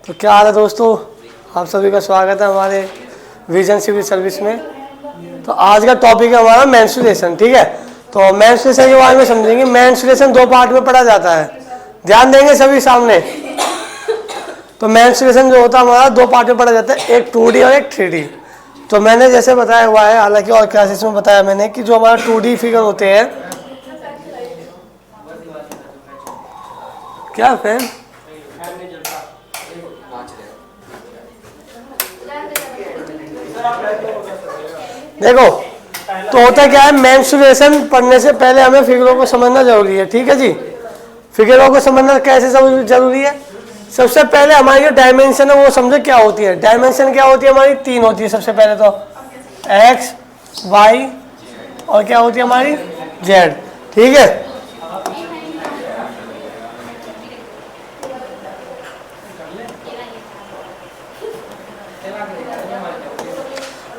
तो क्या हाल है दोस्तों, आप सभी का स्वागत है हमारे विजन सिविल सर्विस में। तो आज का टॉपिक है हमारा मेंस्ट्रुएशन। ठीक है, तो मेंस्ट्रुएशन के बारे में समझेंगे। मेंस्ट्रुएशन दो पार्ट में पढ़ा जाता है, ध्यान देंगे सभी सामने। तो मेंस्ट्रुएशन जो होता है हमारा दो पार्ट में पढ़ा जाता है, एक 2D और एक 3D। तो मैंने जैसे बताया हुआ है, हालांकि और क्लासेस में बताया मैंने कि जो हमारा 2D फिगर होते हैं, क्या फैन देखो, तो होता क्या है, मेंस्ट्रुएशन पढ़ने से पहले हमें फिगरों को समझना जरूरी है। ठीक है जी, फिगरों को समझना कैसे जरूरी है? सबसे पहले हमारी जो डायमेंशन है वो समझो क्या होती है। डायमेंशन क्या होती है हमारी? तीन होती है। सबसे पहले तो एक्स, वाई और क्या होती है हमारी जेड। ठीक है,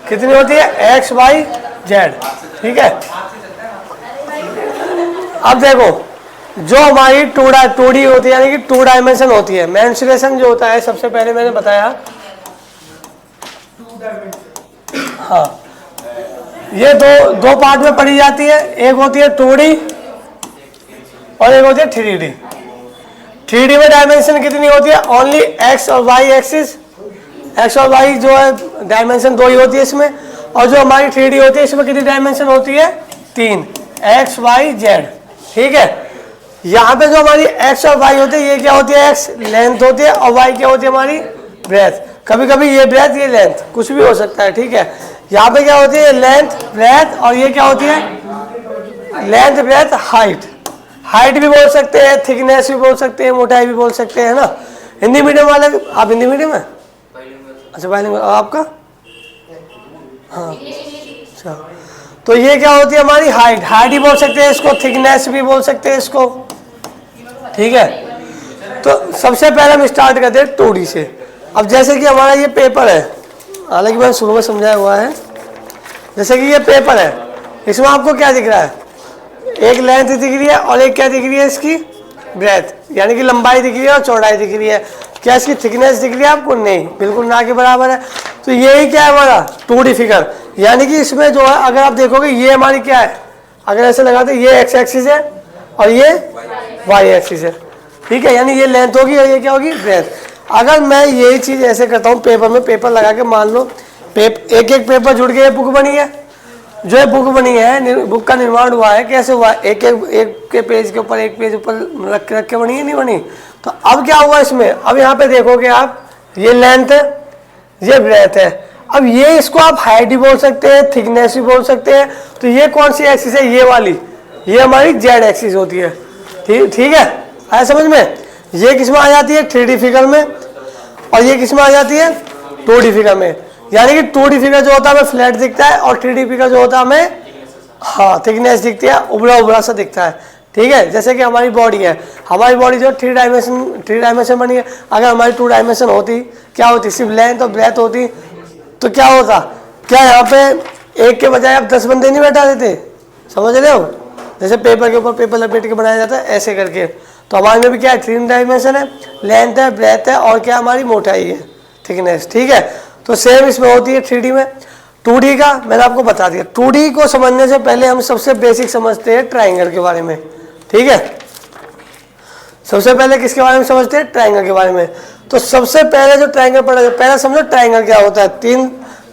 कितनी होती है? X, Y, Z. ठीक है, अब देखो, जो हमारी 2D होती है, यानी कि 2 डायमेंशन होती है। मेंस्ट्रुएशन जो होता है, सबसे पहले मैंने बताया, हाँ, ये दो पार्ट में पढ़ी जाती है। एक होती है 2D और एक होती है 3D। 3D में डायमेंशन कितनी होती है? ओनली एक्स और वाई एक्सिस। एक्स और वाई जो है डायमेंशन दो ही होती है इसमें। और जो हमारी 3D होती है, इसमें कितनी डायमेंशन होती है? तीन, एक्स, वाई, जेड। ठीक है, यहाँ पे जो हमारी एक्स और वाई होती है, ये क्या होती है? एक्स लेंथ होती है और वाई क्या होती है हमारी ब्रेथ। कभी कभी ये ब्रेथ, ये लेंथ, कुछ भी हो सकता है। ठीक है, यहाँ पे क्या होती है? लेंथ, ब्रेथ, और ये क्या होती है? Length, breath, height. हाइट भी बोल सकते हैं, थिकनेस भी बोल सकते हैं, मोटाई भी बोल सकते हैं, है ना। हिंदी मीडियम वाले, आप हिंदी मीडियम है? अच्छा, बाइलिंगुअल। आपका? हाँ, अच्छा। तो ये क्या होती है हमारी हाइट। हाइट ही बोल सकते हैं इसको, थिकनेस भी बोल सकते हैं इसको। ठीक है, तो सबसे पहले हम स्टार्ट करते हैं 2D से। अब जैसे कि हमारा ये पेपर है, हालांकि मैंने शुरू में समझाया हुआ है। जैसे कि ये पेपर है, इसमें आपको क्या दिख रहा है? एक लेंथ दिख रही है और एक क्या दिख रही है? इसकी ब्रेथ, यानी कि लंबाई दिख रही है और चौड़ाई दिख रही है। क्या इसकी थिकनेस दिख रही है आपको? नहीं, बिल्कुल ना के बराबर है। तो यही क्या है हमारा 2D फिगर। यानी कि इसमें जो है, अगर आप देखोगे, ये हमारी क्या है, अगर ऐसे लगाते, ये एक्स एक्सिस है और ये वाई एक्सिस है। ठीक है, यानी ये लेंथ होगी और ये क्या होगी? ब्रेथ। अगर मैं यही चीज़ ऐसे करता हूँ पेपर में, पेपर लगा के, मान लो एक एक पेपर जुड़ के बुक बनी है। जो बुक बनी है, बुक का निर्माण हुआ है, कैसे हुआ? एक के पेज के ऊपर एक पेज ऊपर रख के बनी है, नहीं बनी? तो अब क्या हुआ इसमें? अब यहाँ पे देखोगे आप, ये लेंथ है, ये ब्रेथ है। अब ये इसको आप हाइट भी बोल सकते हैं, थिकनेस भी बोल सकते हैं। तो ये कौन सी एक्सिस है? ये वाली, ये हमारी जेड एक्सिस होती है। ठीक है, आया समझ में? ये किस में आ जाती है? 3D फिगर में। और ये किस में आ जाती है? 2D फिगर में। यानी कि 2D फिगर जो होता है हमें फ्लैट दिखता है और 3D फिगर जो होता है हमें, हाँ, थिकनेस दिखती है, उबड़ा उबड़ा सा दिखता है। ठीक है, जैसे कि हमारी बॉडी है, हमारी बॉडी जो 3 डायमेंशन बनी है। अगर हमारी 2 डायमेंशन होती, क्या होती? सिर्फ लेंथ और ब्रेथ होती, तो क्या होता? क्या यहाँ पे एक के बजाय आप 10 बंदे नहीं बैठा देते? समझ रहे हो? जैसे पेपर के ऊपर पेपर लपेट के बनाया जाता है, ऐसे करके। तो हमारे में भी क्या है? 3 डायमेंशन है, लेंथ है, ब्रेथ है और क्या हमारी मोटाई है, थिकनेस। ठीक है, तो सेम इसमें होती है 3D में। 2D का मैंने आपको बता दिया। 2D को समझने से पहले हम सबसे बेसिक समझते हैं ट्राइंगल के बारे में। ठीक है, सबसे पहले किसके बारे में समझते हैं? ट्राइंगल के बारे में। तो सबसे पहले जो ट्राइंगल पढ़ा जाए, पहले समझो ट्राइंगल क्या होता है।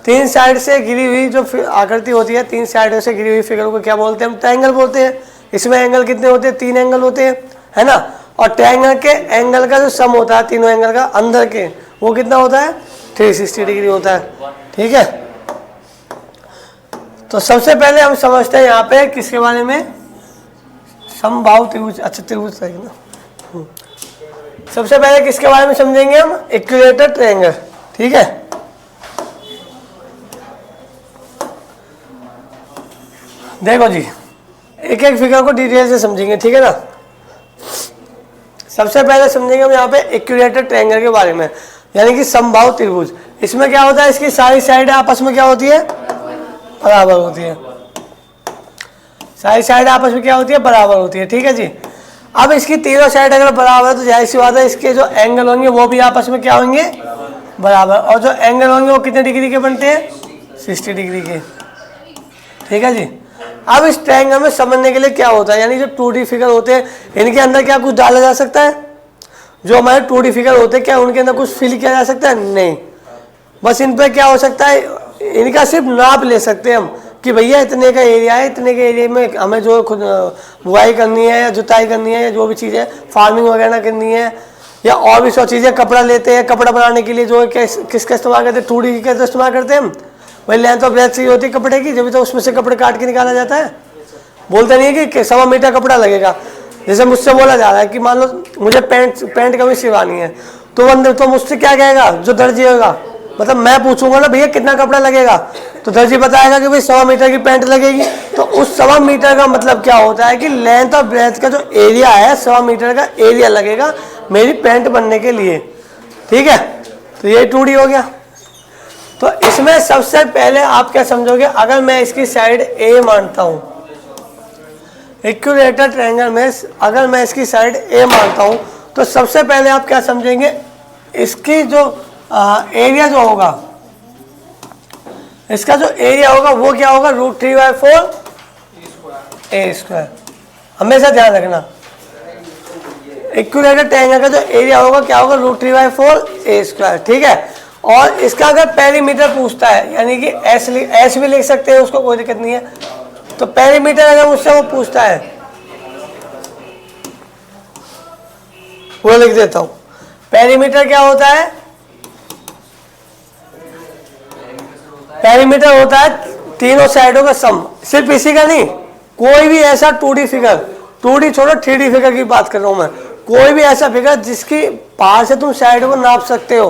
तीन साइड से घिरी हुई जो आकृति होती है, 3 साइडों से घिरी हुई फिगर को क्या बोलते हैं? हम ट्राइंगल बोलते हैं। इसमें एंगल कितने होते हैं? 3 एंगल होते हैं, है ना। और ट्राइंगल के एंगल का जो सम होता है तीनों एंगल का अंदर के, वो कितना होता है? 360 डिग्री होता है। ठीक है, तो सबसे पहले हम समझते हैं यहाँ पे किसके बारे में? समबाहु त्रिभुज। अच्छा, त्रिभुज है ना। सबसे पहले किसके बारे में समझेंगे हम? Equilateral triangle. ठीक है, देखो जी, एक एक फिगर को डिटेल से समझेंगे। ठीक है ना। सबसे पहले समझेंगे हम यहाँ पे इक्विलेटरल ट्रायंगल के बारे में, यानी कि समबाहु त्रिभुज। इसमें क्या होता है? इसकी सारी साइड आपस में क्या होती है? बराबर होती है। सारी साइड आपस में क्या होती है? बराबर होती है। ठीक है जी। अब इसकी तीनों साइड अगर बराबर है तो जाहिर सी बात है इसके जो एंगल होंगे वो भी आपस में क्या होंगे, बराबर। और जो एंगल होंगे वो कितने डिग्री के बनते हैं, 60 डिग्री के। ठीक है जी। अब इस ट्रायंगल में समझने के लिए क्या होता है, यानी जो 2D फिगर होते हैं इनके अंदर क्या कुछ डाला जा सकता है, जो हमारे 2D फिगर होते हैं क्या उनके अंदर कुछ फिल किया जा सकता है, नहीं। बस इन पर क्या हो सकता है, इनका सिर्फ नाप ले सकते हैं हम कि भैया इतने का एरिया है, इतने के एरिया में हमें जो खुद बुआई करनी है या जुताई करनी है या जो भी चीज़ें फार्मिंग वगैरह करनी है या और भी सब चीज़ें, कपड़ा लेते हैं, कपड़ा बनाने के लिए जो किसका इस्तेमाल करते हैं, 2D का इस्तेमाल करते हैं हम। भाई लेंथ और ब्रेथ चाहिए होती है कपड़े की, जब तो उसमें से कपड़े काट के निकाला जाता है। बोलते नहीं है कि 1.25 मीटर कपड़ा लगेगा। जैसे मुझसे बोला जा रहा है कि मान लो मुझे पैंट कमीज सिलवानी है, तो बंदे तो मुझसे क्या कहेगा, जो दर्जी होगा, मतलब मैं पूछूंगा ना भैया कितना कपड़ा लगेगा, तो दर्जी बताएगा कि भाई 1.25 मीटर की पैंट लगेगी। तो उस 1.25 मीटर का मतलब क्या होता है कि लेंथ और ब्रेथ का जो एरिया है 1.25 मीटर का एरिया लगेगा मेरी पैंट बनने के लिए। ठीक है, तो ये 2D हो गया। तो इसमें सबसे पहले आप क्या समझोगे, अगर मैं इसकी साइड ए मानता हूं, इक्विलेटरल ट्रायंगल में अगर मैं इसकी साइड ए मानता हूं, तो सबसे पहले आप क्या समझेंगे, इसकी जो एरिया जो होगा, इसका जो एरिया होगा वो क्या होगा, √3/4 a²। हमेशा ध्यान रखना इक्विलेटरल ट्रायंगल का जो एरिया होगा क्या होगा, √3/4 a²। ठीक है, और इसका अगर पेरीमीटर पूछता है, यानी कि एस भी लिख सकते हैं, उसको कोई दिक्कत नहीं है। तो पेरीमीटर अगर मुझसे वो पूछता है, वो लिख देता हूं। पेरीमीटर क्या होता है, पेरीमीटर होता है तीनों साइडों का सम। सिर्फ इसी का नहीं, कोई भी ऐसा 2D फिगर, 2D छोड़ो 3D फिगर की बात कर रहा हूं मैं, कोई भी ऐसा फिगर जिसकी बाहर से तुम साइड को नाप सकते हो,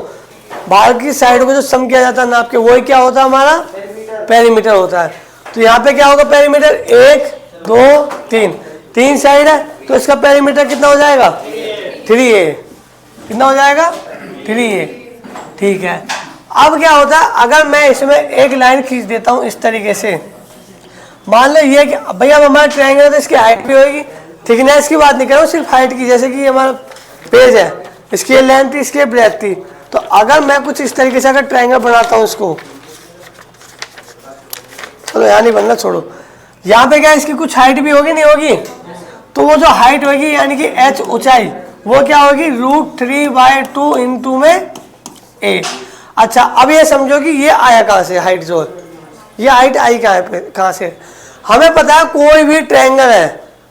बाहर की साइड को जो सम किया जाता है नाप के, वही क्या होता है, हमारा पेरीमीटर होता है। तो यहाँ पे क्या होगा, पेरीमीटर 1 2 3 साइड है, तो इसका पेरीमीटर कितना हो जाएगा, 3a। कितना हो जाएगा, 3a। ठीक है, अब क्या होता है, अगर मैं इसमें एक लाइन खींच देता हूं इस तरीके से, मान लो ये कि भैया हमारा ट्रायंगल है तो इसकी हाइट भी होगी, थिकनेस की बात नहीं कर रहा हूँ, सिर्फ हाइट की। जैसे कि हमारा पेज है, इसकी लेंथ थी, इसकी ब्रेथ थी, तो अगर मैं कुछ इस तरीके से अगर ट्रायंगल बनाता हूँ इसको, चलो यहाँ नहीं बनना, छोड़ो, यहाँ पे क्या इसकी कुछ हाइट भी होगी, नहीं होगी, तो वो जो हाइट होगी यानी कि h ऊंचाई, वो क्या होगी, √3/2 इंटू में a। अच्छा, अब ये समझो कि ये आया कहाँ से, हाइट जो है, ये हाइट आई कहाँ से, हमें पता है कोई भी ट्रायंगल है,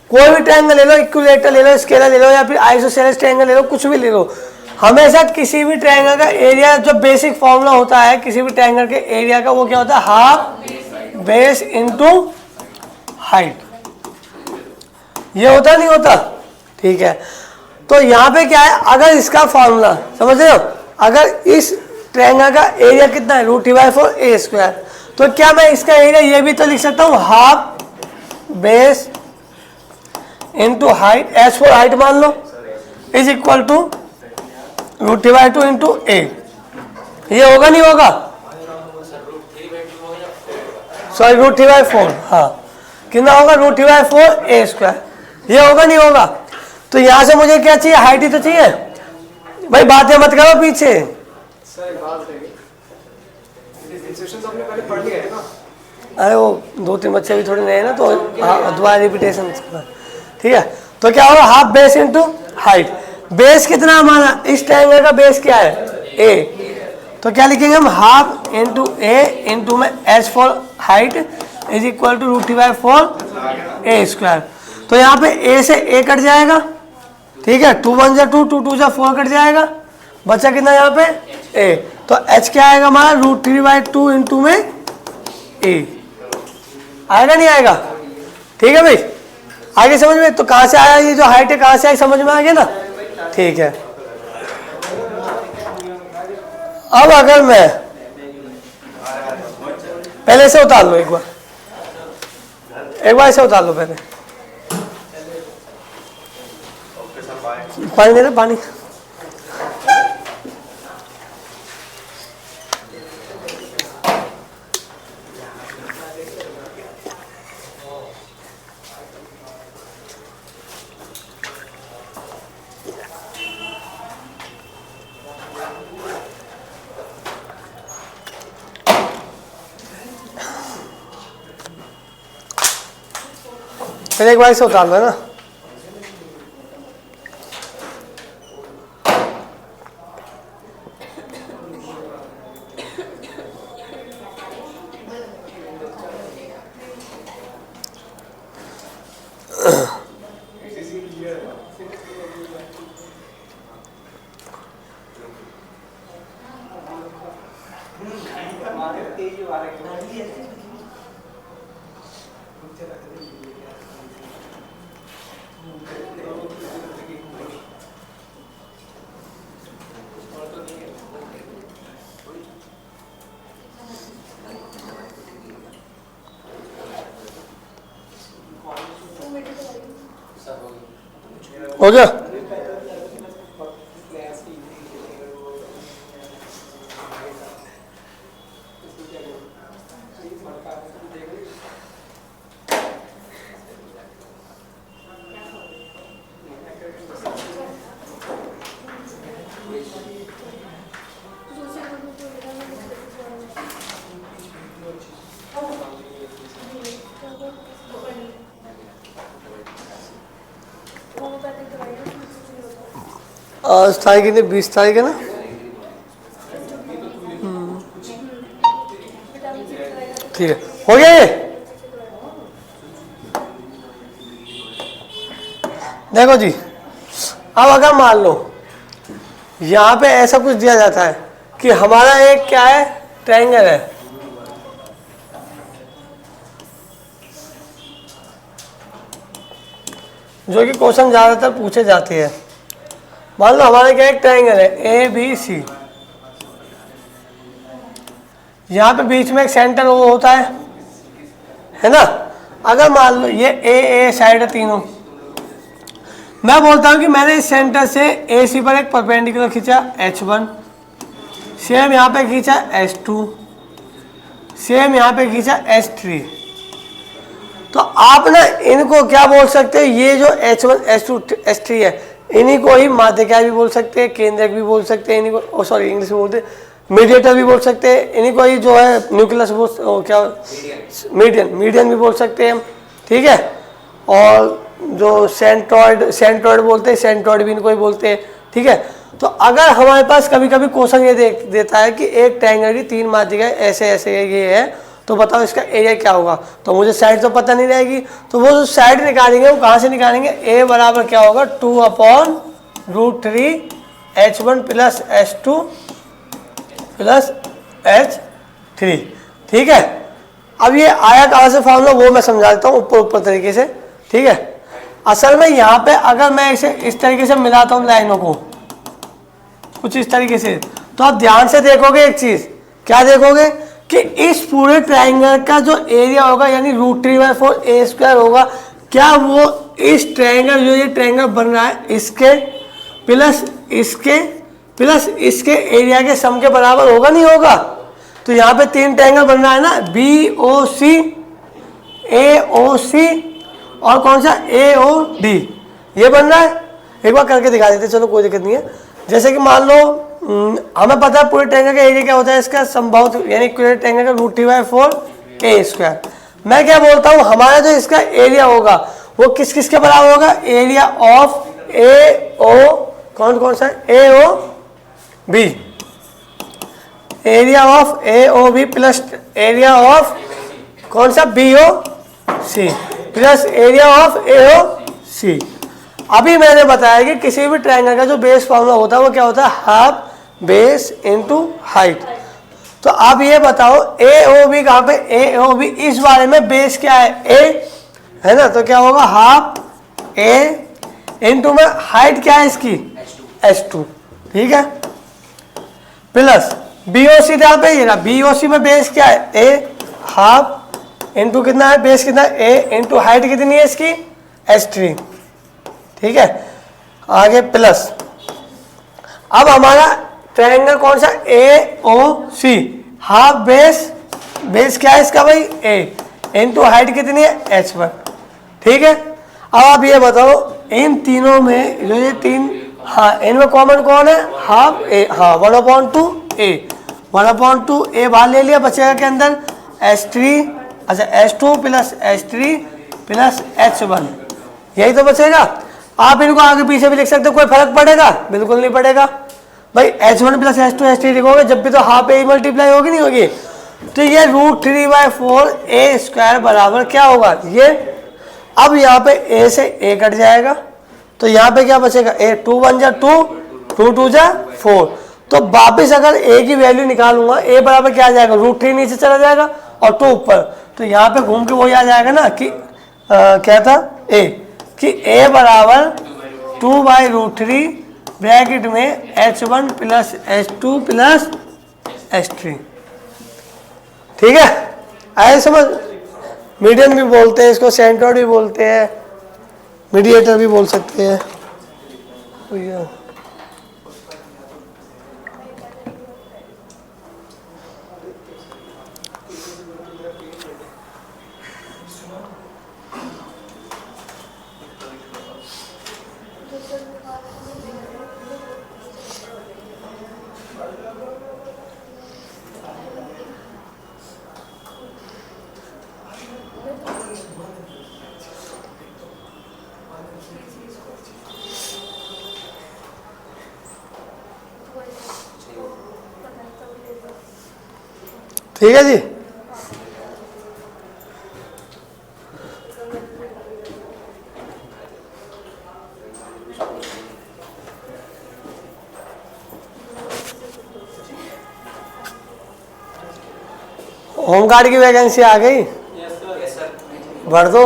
कोई भी ट्रायंगल ले लो, इक्विलेटरल ले लो, स्केलर ले लो, या फिर आइसोसेलेस ट्रायंगल ले लो, कुछ भी ले लो, हमेशा किसी भी ट्रायंगल का एरिया, जो बेसिक फॉर्मूला होता है किसी भी ट्रायंगल के एरिया का, वो क्या होता है, हाफ बेस इंटू हाइट। ये होता नहीं होता, ठीक है। तो यहाँ पे क्या है, अगर इसका फॉर्मूला समझ रहे हो, अगर इस ट्रायंगल का एरिया कितना है, √3/4 a², तो क्या मैं इसका एरिया ये भी तो लिख सकता हूँ, half base into height, h for height मान लो, is equal to √3/2 into a। ये होगा नहीं होगा, सॉरी √3/4, हाँ कितना होगा, √3/4 a²। ये होगा नहीं होगा, तो यहां से मुझे क्या चाहिए, हाइट ही तो चाहिए भाई, बातें मत करो पीछे। अरे वो 2-3 बच्चे भी थोड़े नए हैं ना, तो हाँ दोबारा रिपीटेशन, ठीक है। तो क्या होगा, half base into height. Base कितना हमारा, इस ट्रायंगल का बेस क्या है, a, तो क्या लिखेंगे हम, हाफ इंटू a इंटू में h for height is equal to √3/4 a²। तो यहाँ पे a से a कट जाएगा, ठीक है, 2 1 जा 2, 2 2 जा 4 कट जाएगा, बचा कितना यहाँ पे a। तो h क्या आएगा हमारा, √3/2 इंटू में a। आएगा नहीं आएगा, ठीक है भाई, आगे समझ में। तो कहाँ से आया ये जो हाइट है, कहाँ से आई, समझ में आ गया ना, ठीक है। अब अगर मैं पहले से उतार लो, एक बार इसे उतार लो, पहले पानी दे दे, पानी। फिर एक बार इसे उतार लो ना। हो गया। आज तारीख कितनी, 20 तारीख है ना। ठीक है, हो गया ये। देखो जी, अब अगर मान लो यहाँ पे ऐसा कुछ दिया जाता है कि हमारा एक क्या है, ट्रायंगल है, जो कि क्वेश्चन ज्यादातर पूछे जाते हैं। मान लो हमारा क्या एक ट्रायंगल है ए बी सी, यहाँ पे बीच में एक सेंटर वो होता है ना। अगर मान लो ये ए साइड है तीनों, मैं बोलता हूँ कि मैंने इस सेंटर से ए सी पर एक परपेंडिकुलर खींचा H1, सेम यहाँ पे खींचा H2, सेम यहाँ पे खींचा H3। तो आप ना इनको क्या बोल सकते हैं, ये जो H1 H2 H3 है, इन्हीं को ही माध्यिका भी बोल सकते हैं, केंद्रक भी बोल सकते हैं, इन्हीं को सॉरी इंग्लिश में बोलते हैं मीडिएटर भी बोल सकते हैं, इन्हीं को ही जो है न्यूक्लियस क्या मीडियन भी बोल सकते हैं, ठीक है। और जो सेंट्रॉइड बोलते हैं, सेंट्रॉइड भी इनको ही बोलते हैं, ठीक है। तो अगर हमारे पास कभी कभी क्वेश्चन ये देता है कि एक ट्रायंगल की 3 माध्यिकाएं ऐसे ऐसे ये है, तो बताओ इसका एरिया क्या होगा। तो मुझे साइड तो पता नहीं रहेगी, तो वो जो साइड निकालेंगे वो कहाँ से निकालेंगे, ए बराबर क्या होगा 2/√3 H1 + H2 + H3, ठीक है। अब ये आया कहाँ से फॉर्मूला, वो मैं समझा देता हूँ ऊपर तरीके से, ठीक है। असल में यहाँ पे अगर मैं इसे इस तरीके से मिलाता हूँ लाइनों को कुछ इस तरीके से, तो आप ध्यान से देखोगे एक चीज, क्या देखोगे कि इस पूरे ट्रायंगल का जो एरिया होगा यानी √3/4 A² होगा, क्या वो इस ट्रायंगल जो ये ट्रायंगल बन रहा है इसके प्लस इसके एरिया के सम के बराबर होगा नहीं होगा। तो यहाँ पे 3 ट्रायंगल बन रहा है ना, BOC AOC और कौन सा AOD, ये बन रहा है। एक बार करके दिखा देते, चलो कोई दिक्कत नहीं है। जैसे कि मान लो हमें पता है पूरे ट्रायंगल का एरिया क्या होता है, इसका समबाहु यानी इक्विलेटरल ट्रायंगल का √3/4 A²। मैं क्या बोलता हूँ, हमारा जो इसका एरिया होगा वो किस किस के बराबर होगा, एरिया ऑफ AO कौन सा है AOB, area of AOB plus area of कौन सा BOC plus area of AOC। अभी मैंने बताया कि किसी भी ट्रायंगल का जो बेस फॉर्मूला होता है वो क्या होता है, हाफ बेस इनटू हाइट। तो आप ये बताओ AOB कहाँ पे, AOB इस बारे में बेस क्या है A है ना, तो क्या होगा हाफ A इनटू में हाइट क्या है इसकी H2, ठीक है, प्लस BOC जहाँ पे ये ना, BOC में बेस क्या है A, हाफ इनटू कितना है बेस कितना है A इनटू हाइट कितनी है इसकी H3, ठीक है। आगे प्लस, अब हमारा ट्रायंगल कौन सा AOC, हाफ बेस क्या है इसका भाई A इनटू हाइट कितनी है H1, ठीक है। अब आप ये बताओ इन तीनों में जो ये 3, हाँ इनमें कॉमन कौन है, हाफ A, हाँ 1/2 A, 1/2 A बाहर ले लिया, बचेगा के अंदर H3, अच्छा H2 + H3 प्लस H1, यही तो बचेगा। आप इनको आगे पीछे भी लिख सकते हो, कोई फर्क पड़ेगा? बिल्कुल नहीं पड़ेगा भाई। H1 प्लस H2 H3 लिखोगे जब भी तो हाफ ए मल्टीप्लाई होगी, नहीं होगी? तो ये √3/4 ए स्क्वायर बराबर क्या होगा ये। अब यहाँ पे ए से ए कट जाएगा तो यहाँ पे क्या बचेगा? ए, 2 1 जा 2, 2 2 जा 4। तो वापिस अगर ए की वैल्यू निकालूंगा, ए बराबर क्या आ जाएगा? √3 नीचे चला जाएगा और 2 ऊपर, तो यहाँ पे घूम के वही आ जाएगा ना कि क्या था ए, कि ए बराबर 2/√3 ब्रैकेट में H1 plus H2 plus H3। ठीक है, आए समझ? मीडियन भी बोलते हैं इसको, सेंट्रोइड भी बोलते हैं, मीडिएटर भी बोल सकते हैं। ठीक है जी। होमगार्ड की वैकेंसी आ गई, भर दो।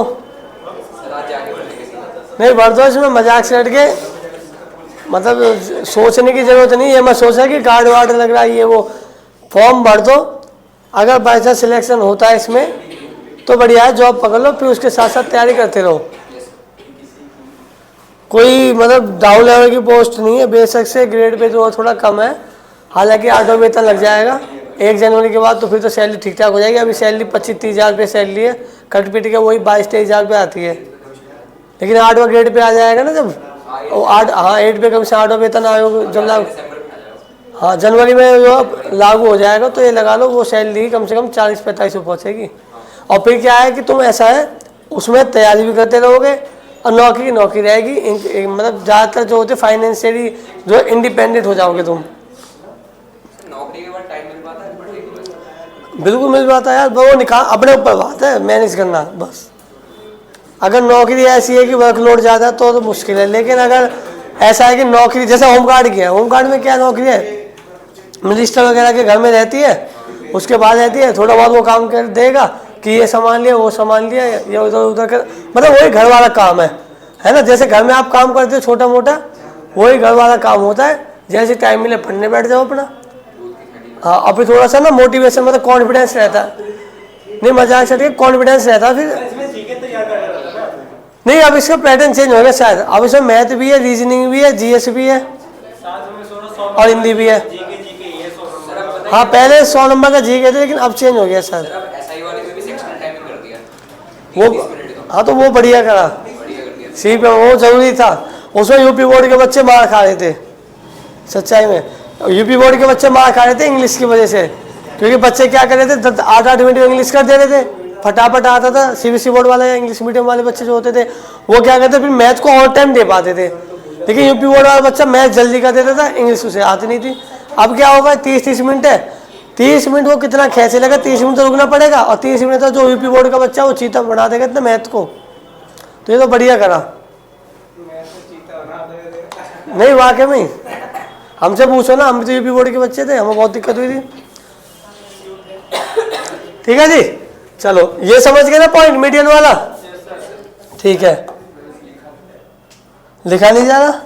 नहीं भर दो, इसमें मजाक से हट के मतलब सोचने की जरूरत नहीं है। मैं सोचा कि गार्ड वार्ड लग रहा है, ये वो फॉर्म भर दो। अगर बाई चांस सिलेक्शन होता है इसमें तो बढ़िया है, जॉब पकड़ लो, फिर उसके साथ साथ तैयारी करते रहो। कोई मतलब डाउन लेवल की पोस्ट नहीं है, बेशक से ग्रेड पे जो थोड़ा कम है, हालांकि 8 वेतन लग जाएगा 1 जनवरी के बाद, तो फिर तो सैलरी ठीक ठाक हो जाएगी। अभी सैलरी 25-30 हज़ार रुपये सैलरी है, कट पीट के वही 22-23 हज़ार रुपये आती है। लेकिन 8वां ग्रेड पे आ जाएगा ना जब, 8 हाँ 8 पे कम से 8वां वेतन आयोग जब लागू, हाँ जनवरी में जो लागू हो जाएगा, तो ये लगा लो वो सैलरी कम से कम 40-45 पे पहुँचेगी। और फिर क्या है कि तुम ऐसा है उसमें तैयारी भी करते रहोगे और नौकरी की नौकरी रहेगी। मतलब ज़्यादातर जो होते फाइनेंशियली जो इंडिपेंडेंट हो जाओगे तुम। नौकरी के बाद टाइम मिल पाता है पढ़ने के लिए? बिल्कुल मिल पाता है यार, वो निकाल अपने ऊपर बात है, मैनेज करना बस। अगर नौकरी ऐसी है कि वर्कलोड ज़्यादा है तो मुश्किल है, लेकिन अगर ऐसा है कि नौकरी जैसे होमगार्ड की है, होमगार्ड में क्या नौकरी है, मिनिस्टर वगैरह के घर में रहती है, उसके बाद रहती है, थोड़ा बहुत वो काम कर देगा कि ये सामान लिया वो सामान लिया, ये उधर उधर कर, मतलब वही घर वाला काम है ना। जैसे घर में आप काम करते हो छोटा मोटा, वही घर वाला काम होता है। जैसे टाइम मिले पढ़ने बैठ जाओ अपना। हाँ, और फिर थोड़ा सा ना मोटिवेशन, मतलब कॉन्फिडेंस रहता है, नहीं मजाक से कॉन्फिडेंस रहता है फिर। नहीं अब इसका पैटर्न चेंज हो गया शायद, अब इसमें मैथ भी है, रीजनिंग भी है, जीएस भी है और हिंदी भी है। हाँ पहले 100 नंबर का जी के थे, लेकिन अब चेंज हो गया शायद वो। हाँ तो वो बढ़िया करा, सी पे वो जरूरी था। उसमें यूपी बोर्ड के बच्चे मार खा रहे थे, सच्चाई में यूपी बोर्ड के बच्चे मार खा रहे थे इंग्लिश की वजह से, क्योंकि बच्चे क्या कर रहे थे 8-8 मिनट में इंग्लिश कर दे रहे थे, फटाफट आता था। सीबीएसई बोर्ड वाले या इंग्लिश मीडियम वाले बच्चे जो होते थे वो क्या करते फिर मैथ को और टाइम दे पाते थे, लेकिन यूपी बोर्ड वाला बच्चा मैथ जल्दी कर देता था, इंग्लिश उसे आती नहीं थी। अब क्या होगा, 30-30 मिनट है, 30 मिनट वो कितना खींचे लगा, 30 मिनट तो रुकना पड़ेगा, और 30 मिनट तो जो यूपी बोर्ड का बच्चा वो चीता बना देगा इतना मैथ को। तो ये तो बढ़िया करा, नहीं वाकई में हमसे पूछो ना, हम तो यूपी बोर्ड के बच्चे थे, हमें बहुत दिक्कत हुई थी। ठीक है जी, चलो ये समझ गए ना पॉइंट मीडियन वाला। ठीक है, लिखा नहीं जा रहा।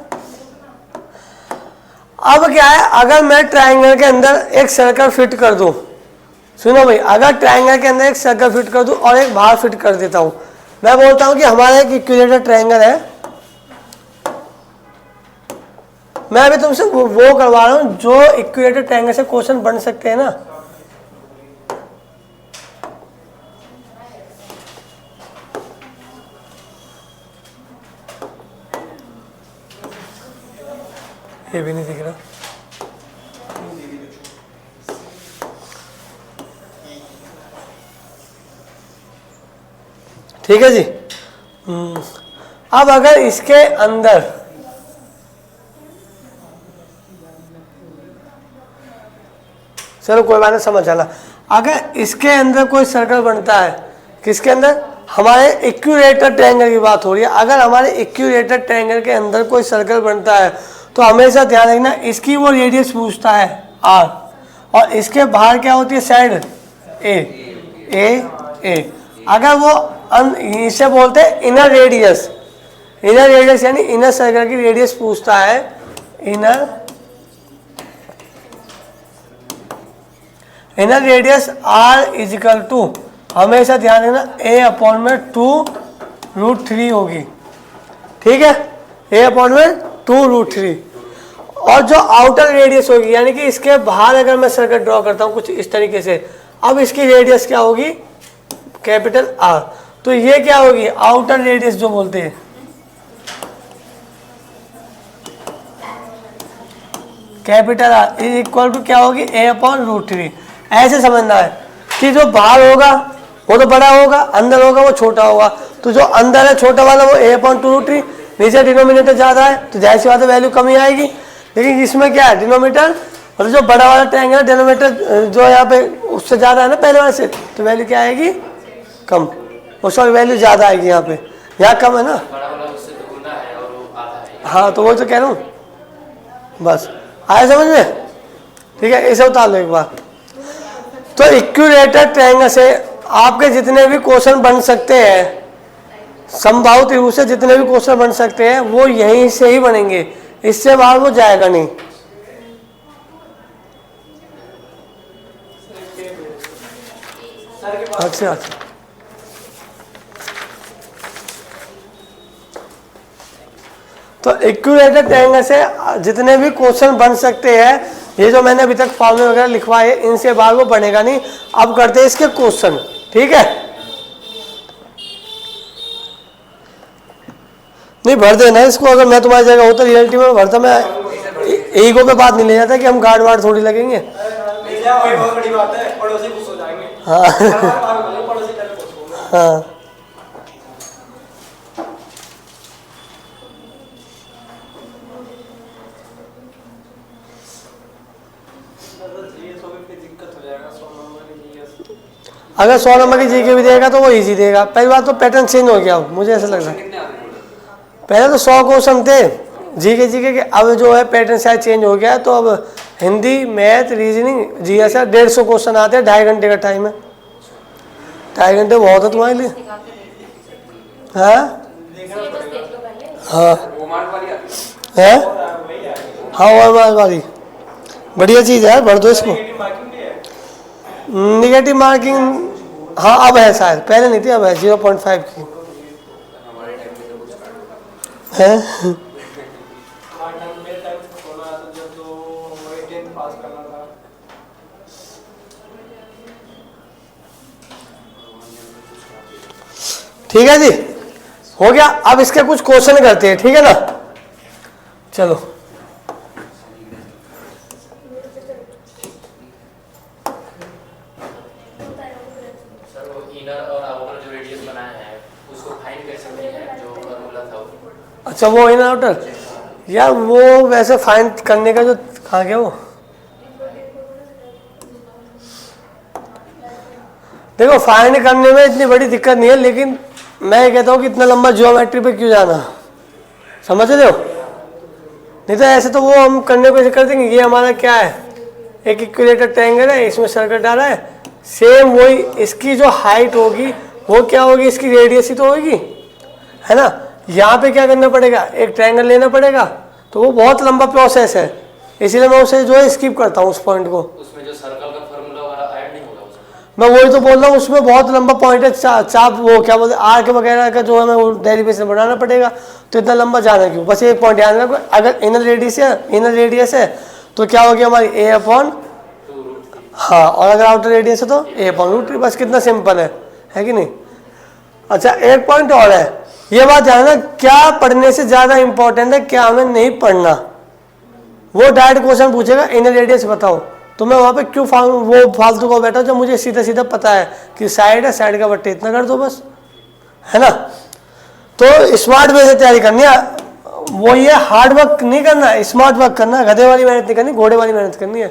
अब क्या है, अगर मैं ट्रायंगल के अंदर एक सर्कल फिट कर दूं, सुनो भाई, अगर ट्रायंगल के अंदर एक सर्कल फिट कर दूं और एक बाहर फिट कर देता हूं, मैं बोलता हूं कि हमारा एक इक्विलेटरल ट्रायंगल है। मैं अभी तुमसे वो करवा रहा हूं जो इक्विलेटरल ट्रायंगल से क्वेश्चन बन सकते हैं ना। ये भी नहीं दिख रहा। ठीक है जी, अब अगर इसके अंदर चलो कोई बात नहीं, समझ आना। अगर इसके अंदर कोई सर्कल बनता है, किसके अंदर, हमारे इक्विलेटरल ट्रायंगल की बात हो रही है। अगर हमारे इक्विलेटरल ट्रायंगल के अंदर कोई सर्कल बनता है तो हमेशा ध्यान रखना इसकी वो रेडियस पूछता है आर, और इसके बाहर क्या होती है साइड ए। अगर वो इसे बोलते हैं इनर रेडियस, यानी इनर सर्कल की रेडियस पूछता है, inner radius R equal to, हमेशा ध्यान देना a/2√3 होगी, ठीक है, a/2√3। और जो आउटर रेडियस होगी, यानी कि इसके बाहर अगर मैं सर्कल ड्रॉ करता हूँ कुछ इस तरीके से, अब इसकी रेडियस क्या होगी, कैपिटल आर। तो ये क्या होगी, आउटर रेडियस जो बोलते हैं, capital R is equal to क्या होगी, a/√3। ऐसे समझना है कि जो बाहर होगा वो तो बड़ा होगा, अंदर होगा वो छोटा होगा। तो जो अंदर है छोटा वाला वो a/2√3, नीचे डिनोमिनेटर ज़्यादा है तो जाहिर सी बात है वैल्यू कम ही आएगी। लेकिन इसमें क्या है, डिनोमिनेटर और जो बड़ा वाला ट्रायंगल है डिनोमिनेटर जो यहाँ पे उससे ज़्यादा है ना पहले वाले से, तो वैल्यू क्या आएगी, कम, उसका वैल्यू ज़्यादा आएगी। यहाँ कम है ना, हाँ तो वो तो कह रहा हूँ, बस आया समझ में, ठीक है। इसे उतार लो एक बार। तो इक्विलेटरल ट्रायंगल से आपके जितने भी क्वेश्चन बन सकते हैं, समबाहु त्रिभुज से जितने भी क्वेश्चन बन सकते हैं वो यहीं से ही बनेंगे, इससे बाहर वो जाएगा नहीं। अच्छा, तो इक्विलेटरल ट्रायंगल से जितने भी क्वेश्चन बन सकते हैं, ये जो मैंने अभी तक फॉर्मूले वगैरह लिखवाए है, इनसे बाहर वो बनेगा नहीं। अब करते हैं इसके क्वेश्चन, ठीक है। नहीं भर देना इसको, अगर मैं तुम्हारी जगह होता रियलिटी में भरता, मैं ईगो पे बात नहीं ले जाता कि हम गार्ड वार्ड थोड़ी लगेंगे। हाँ हाँ अगर 100 नंबर की जीके भी देगा तो वो इजी देगा। पहली बात तो पैटर्न चेंज हो गया, मुझे ऐसा लग रहा है। पहले तो 100 क्वेश्चन थे जीके के, अब जो है पैटर्न शायद चेंज हो गया है। तो अब Hindi, math, reasoning, GS 150 question आते हैं, 2.5 घंटे का टाइम है। 2.5 घंटे बहुत है तुम्हारे लिए। हाँ हाँ है, हाँ और वाली बढ़िया चीज़ है, भर दो इसको। निगेटिव मार्किंग हाँ अब है शायद, पहले नहीं थी, अब है 0.5 की है। ठीक है जी, हो गया। अब इसके कुछ क्वेश्चन करते हैं, ठीक है ना। चलो अच्छा, वो इनर आउटर यार, वो वैसे फाइंड करने का जो कहाँ गया वो, देखो फाइंड करने में इतनी बड़ी दिक्कत नहीं है, लेकिन मैं ये कहता हूँ कि इतना लंबा ज्योमेट्री पे क्यों जाना, समझ रहे हो। नहीं तो ऐसे तो वो हम करने को कर देंगे। ये हमारा क्या है, एक इक्विलेटरल ट्रायंगल है, इसमें सर्कल डाला है, सेम वही इसकी जो हाइट होगी वो क्या होगी, इसकी रेडियस ही तो होगी, है ना। यहाँ पे क्या करना पड़ेगा, एक ट्रायंगल लेना पड़ेगा, तो वो बहुत लंबा प्रोसेस है, इसीलिए मैं उसे जो है स्किप करता हूँ उस पॉइंट को। उसमें जो सर्कल का फॉर्मूला वाला ऐड नहीं होगा उसमें। मैं वही तो बोल रहा हूँ, उसमें बहुत लंबा पॉइंट है, चाप वो क्या बोलते हैं आर्क वगैरह का जो है मैं वो डेरिवेशन बनाना पड़ेगा, तो इतना लंबा जाना क्यों। बस एक पॉइंट ध्यान रखो, अगर इनर रेडियस है तो क्या होगी हमारी a/, हाँ, और अगर आउटर रेडियस है तो a/√3। बस कितना सिंपल है कि नहीं। अच्छा एक पॉइंट और है, ये बात ध्यान रखना, क्या पढ़ने से ज़्यादा इंपॉर्टेंट है क्या हमें नहीं पढ़ना। वो डायरेक्ट क्वेश्चन पूछेगा इनर रेडियस बताओ, तो मैं वहाँ पे क्यों वो फालतू को बैठा जब मुझे सीधा सीधा पता है कि साइड है, साइड का बट्टे इतना कर दो बस, है ना। तो स्मार्ट वे से तैयारी करनी है, वो ये हार्ड वर्क नहीं करना, स्मार्ट वर्क करना है, गधे वाली मेहनत नहीं करनी, घोड़े वाली मेहनत करनी है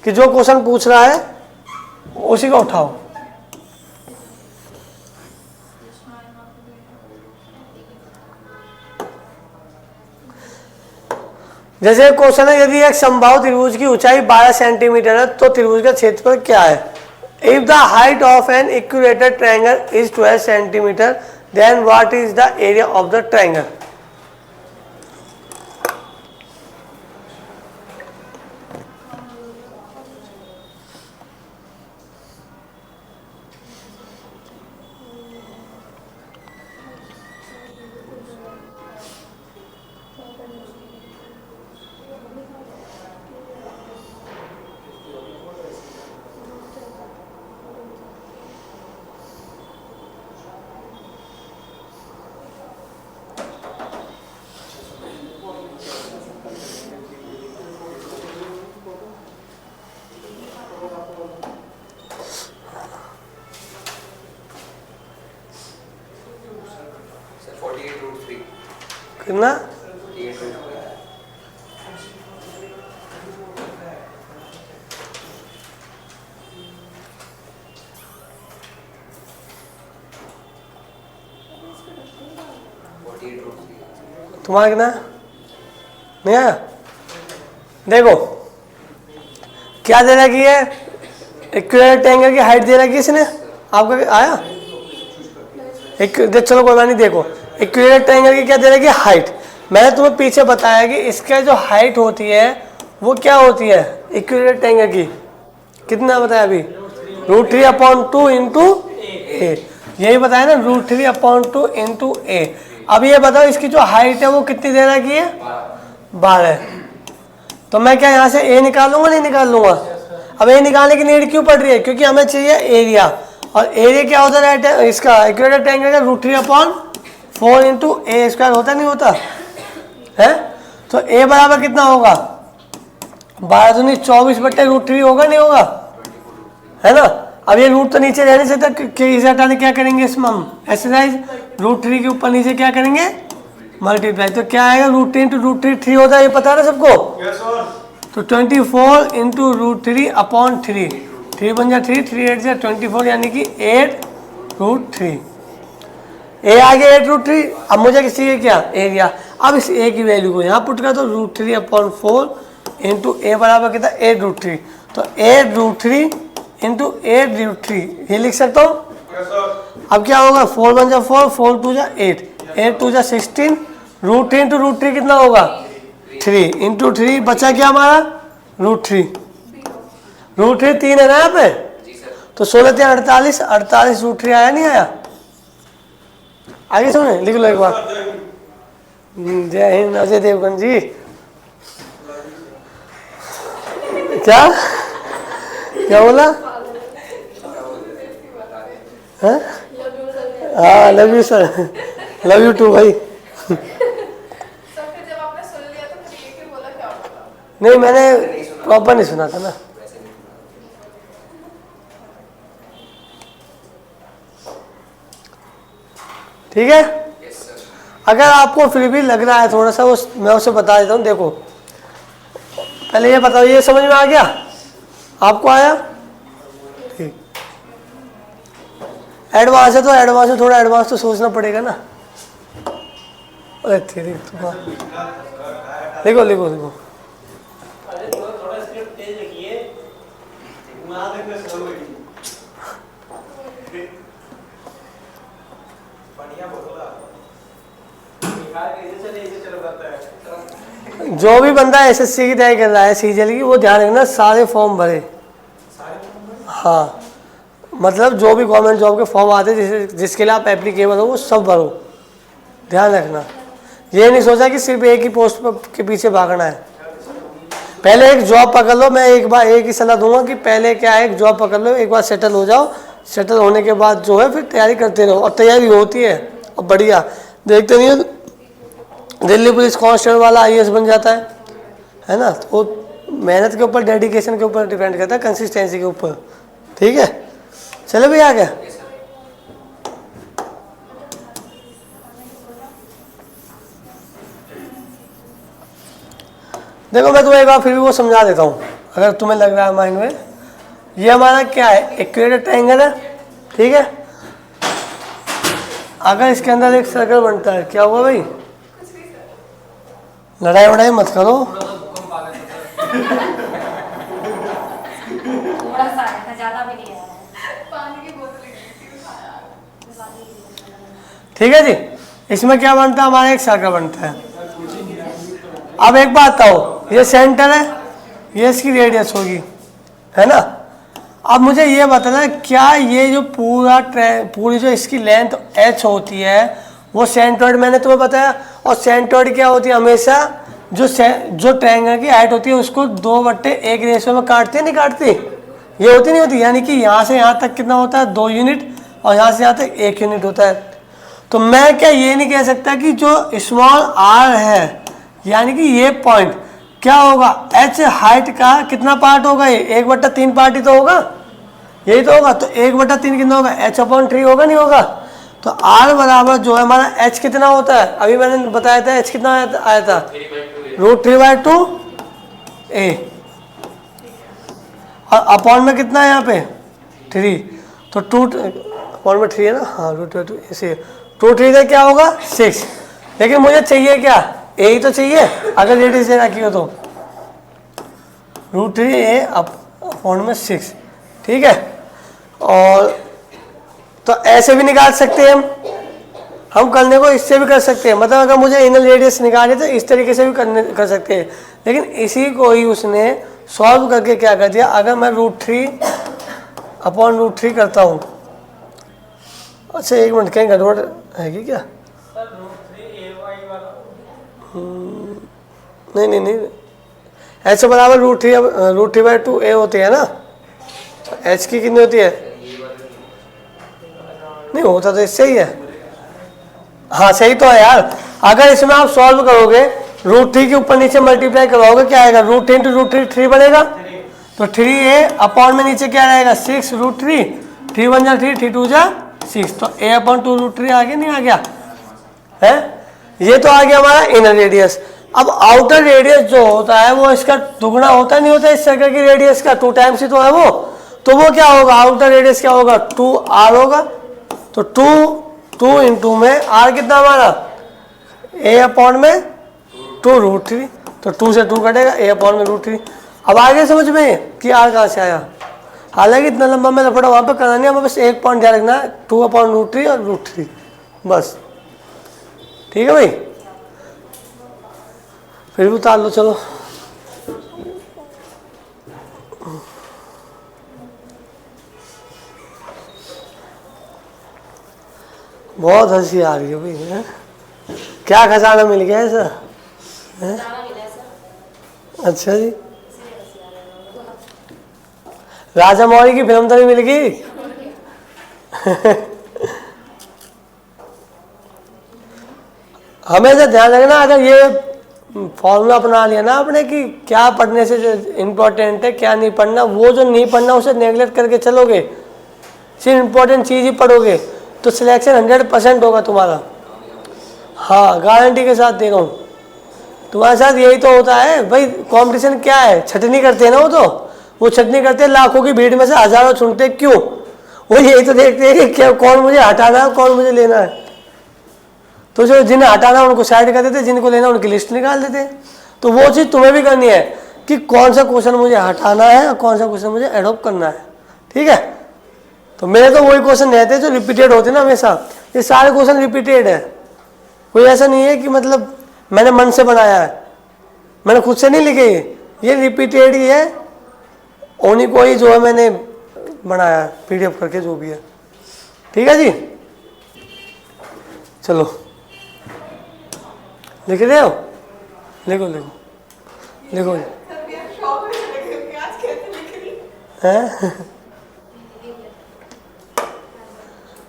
कि जो क्वेश्चन पूछ रहा है उसी को उठाओ। जैसे क्वेश्चन है, यदि एक समबाहु त्रिभुज की ऊंचाई 12 सेंटीमीटर है तो त्रिभुज का क्षेत्रफल क्या है? If the height of an equilateral triangle is 12 centimetre then what is the area of the triangle? कितना? 48 तुम्हारा कितना? नहीं आया? देखो क्या दे रखी है, इक्विलेटरल ट्रायंगल की हाइट दे रखी है इसने, आपका आया? चलो कोई बात नहीं, देखो इक्विलेटरल ट्रायंगल की क्या दे रखी है, हाइट। मैंने तुम्हें पीछे बताया कि इसका जो हाइट होती है वो क्या होती है इक्विलेटरल ट्रायंगल की, कितना बताया अभी? √3/2 इंटू ए, यही बताया ना, √3/2 इंटू ए। अब ये बताओ इसकी जो हाइट है वो कितनी दे रखी है? 12। तो मैं क्या यहाँ से ए निकाल लूंगा? नहीं निकाल लूंगा। अब ए निकालने की नीड क्यों पड़ रही है? क्योंकि हमें चाहिए एरिया, और एरिया क्या होता है इसका इक्विलेटरल ट्रायंगल का? √3/4 इंटू ए स्क्वायर होता नहीं होता है? तो ए बराबर कितना होगा? 12 दूनी 24/√3 होगा नहीं होगा, है ना? अब ये रूट तो नीचे रहने से तक इसे हटाने क्या करेंगे इसमें हम एक्सरसाइज, √3 के ऊपर नीचे क्या करेंगे? मल्टीप्लाई। तो क्या आएगा? √3 इंटू √3 3 होता है, ये पता है ना सबको? तो 24 इंटू √3/3, 3 बन जा 3, 3 8 जा 24, यानी कि 8√3। ए आ गया 8√3। अब मुझे किसी के क्या एरिया, अब इस ए की वैल्यू को यहाँ पुट कर दो, √3/4 इंटू ए बराबर कितना? 8√3। तो 8√3 इंटू 8√3 ये लिख सकता हूँ। अब क्या होगा? 4 1 जा 4, 4 2 जा 8, 8 2 जा 16, √3 इंटू √3 कितना होगा? 3 इंटू 3 बचा क्या हमारा? √3। √3 3 है ना यहाँ पे, तो 16 3 48, 48 √3 आया नहीं आया? आगे सुने, लिख लो एक बार। जय हिंद अजय देवगन जी। क्या क्या बोला? हाँ love you sir, love you too भाई। नहीं मैंने प्रॉपर नहीं सुना था ना। ठीक है, अगर आपको फिर भी लग रहा है थोड़ा सा, उस मैं उसे बता देता हूँ। देखो पहले ये बताओ, ये समझ में आ गया? आपको आया? ठीक। एडवांस है तो एडवांस में थोड़ा एडवांस तो सोचना पड़ेगा ना। अरे देखो लिखो लिखो। जो भी बंदा एसएससी की तैयारी कर रहा है सीजीएल की, वो ध्यान रखना सारे फॉर्म भरे। हाँ मतलब जो भी गवर्नमेंट जॉब के फॉर्म आते हैं जिसके लिए आप एप्लीकेबल हो वो सब भरो, ध्यान रखना। ये नहीं सोचा कि सिर्फ एक ही पोस्ट के पीछे भागना है। पहले एक जॉब पकड़ लो। मैं एक ही सलाह दूंगा कि पहले क्या है, एक जॉब पकड़ लो, एक बार सेटल हो जाओ। सेटल होने के बाद जो है फिर तैयारी करते रहो, और तैयारी होती है और बढ़िया। देखते नहीं हो दिल्ली पुलिस कांस्टेबल वाला आईएएस बन जाता है ना? तो मेहनत के ऊपर, डेडिकेशन के ऊपर डिपेंड करता है, कंसिस्टेंसी के ऊपर। ठीक है, चलो भैया आ गया। देखो मैं तुम्हें एक बार फिर भी वो समझा देता हूँ, अगर तुम्हें लग रहा है माइंड में। ये हमारा क्या है, इक्वेटर ट्रायंगल है, ठीक है। अगर इसके अंदर एक सर्कल बनता है, क्या हुआ भाई? लड़ाई वड़ाई मत करो। थोड़ा सा आया था, ज्यादा भी नहीं आया। ठीक है जी। इसमें क्या बनता है, हमारा एक सर्कल बनता है। अब एक बात बताओ, ये सेंटर है, ये इसकी रेडियस होगी, है ना। अब मुझे ये बताना है, क्या ये जो पूरी जो इसकी लेंथ h होती है वो सेंट्रोइड, मैंने तुम्हें बताया। और सेंट्रोइड क्या होती है, हमेशा जो ट्रायंगल की हाइट होती है उसको 2/1 रेशियो में काटती है, नहीं काटती? ये होती नहीं होती? यानी कि यहाँ से यहाँ तक कितना होता है, 2 यूनिट, और यहाँ से यहाँ तक 1 यूनिट होता है। तो मैं क्या ये नहीं कह सकता कि जो स्मॉल r है, यानी कि ये पॉइंट क्या होगा, h हाइट का कितना पार्ट होगा, ये 1/3 पार्ट ही तो होगा, यही तो होगा। तो 1/3 कितना होगा, h/3 होगा, नहीं होगा? तो r बराबर जो है हमारा h कितना होता है, अभी मैंने बताया था h कितना आया था, √3/2 a, और अपॉन में कितना है यहाँ पे 3, तो 2 अपॉन में 3 है ना, हाँ √2 इसे 2/3 का क्या होगा 6। लेकिन मुझे चाहिए क्या, a ही तो चाहिए, अगर रेडियस दे रखी हो तो √3a अपॉन में 6, ठीक है। और तो ऐसे भी निकाल सकते हैं हम करने को इससे भी कर सकते हैं, मतलब अगर मुझे इनर रेडियस निकाले तो इस तरीके से भी कर सकते हैं। लेकिन इसी को ही उसने सॉल्व करके क्या कर दिया, अगर मैं √3/√3 करता हूँ, अच्छा एक मिनट, कहीं गड़बड़ है कि क्या? नहीं, ऐसे बराबर √3/2a होती है ना, तो h की कितनी होती है, नहीं होता तो इससे ही है, हाँ सही तो है यार। अगर इसमें आप सॉल्व करोगे, √3 के ऊपर नीचे मल्टीप्लाई करवाओगे, क्या आएगा, √3 × √3 3 बनेगा, तो 3a अपॉन में नीचे क्या रहेगा 6 √3, 3 1 जा 3, 3 2 जा 6, तो a/2 √3 आ गया, नहीं आ गया है? ये तो आ गया हमारा इनर रेडियस। अब आउटर रेडियस जो होता है वो इसका दुगना होता नहीं होता, इस सर्कल की रेडियस का 2 टाइम्स ही तो है वो, तो वो क्या होगा, आउटर रेडियस क्या होगा, 2r होगा। तो 2 × में r कितना हमारा, a/में 2 √3, तो 2 से 2 कटेगा, a/में √3। अब आगे समझ में कि r कहाँ से आया, हालांकि इतना लंबा मैं लफड़ा वहाँ पर करना नहीं, हमें बस एक पॉइंट ध्यान रखना है, 2/√3 और √3 बस, ठीक है भाई। फिर भी उतार लो, चलो। बहुत हंसी आ रही है भाई, है? क्या खजाना मिल गया ऐसा, है? अच्छा जी, राजा मौली की फिल्म तो नहीं मिल गई? हमेशा ध्यान रखना, अगर ये फॉर्मूला अपना लिया ना आपने कि क्या पढ़ने से इम्पोर्टेंट है क्या नहीं पढ़ना, वो जो नहीं पढ़ना उसे नेगलेक्ट करके चलोगे, सिर्फ इम्पोर्टेंट चीज़ ही पढ़ोगे, तो सिलेक्शन 100% होगा तुम्हारा। हाँ गारंटी के साथ दे रहा हूँ, तुम्हारे साथ यही तो होता है भाई। कंपटीशन क्या है, छटनी करते हैं ना, वो छटनी करते हैं, लाखों की भीड़ में से हजारों चुनते, क्यों? वो यही तो देखते हैं कि क्या, कौन मुझे हटाना है, कौन मुझे लेना है। तो जो जिन्हें हटाना उनको साइड कर देते, जिनको लेना उनकी लिस्ट निकाल देते। तो वो चीज़ तुम्हें भी करनी है कि कौन सा क्वेश्चन मुझे हटाना है और कौन सा क्वेश्चन मुझे एडॉप्ट करना है, ठीक है। तो मेरे तो वही क्वेश्चन रहते हैं जो रिपीटेड होते हैं ना हमेशा, ये सारे क्वेश्चन रिपीटेड है, कोई ऐसा नहीं है कि मतलब मैंने मन से बनाया है, मैंने खुद से नहीं लिखे, ये रिपीटेड ही है, उन्हीं को ही जो है मैंने बनाया PDF करके, जो भी है, ठीक है जी। चलो लिख रहे हो, लिखो हैं?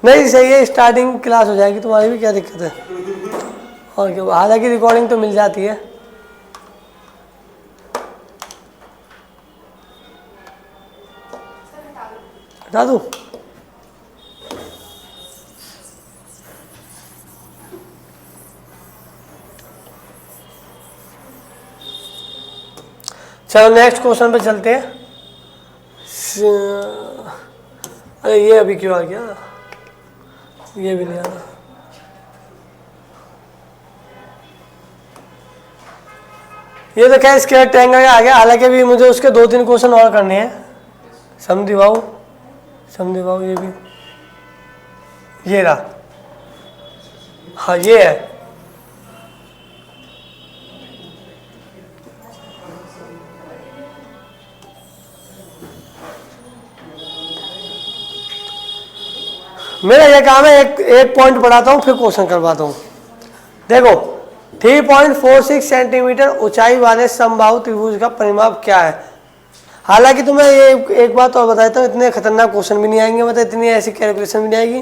नहीं सही है, स्टार्टिंग क्लास हो जाएगी तुम्हारी भी, क्या दिक्कत है, और क्या, हालांकि रिकॉर्डिंग तो मिल जाती है। हटा दूँ? चलो नेक्स्ट क्वेश्चन पे चलते हैं। अरे ये अभी क्यों आ गया, ये भी नहीं आ रहा। ये तो क्या स्क्वायर ट्रायंगल आ गया, हालांकि भी मुझे उसके 2-3 क्वेश्चन और करने हैं। समझिए समझिए ये भी, ये रहा, हाँ ये है। मेरा ये काम है, एक पॉइंट पढ़ाता हूँ फिर क्वेश्चन करवाता हूँ। देखो 3.46 सेंटीमीटर ऊंचाई वाले समबाहु त्रिभुज का परिमाप क्या है। हालांकि तुम्हें ये एक बात और बताता हूँ, इतने खतरनाक क्वेश्चन भी नहीं आएंगे, मतलब इतनी ऐसी कैलकुलेशन भी नहीं आएगी।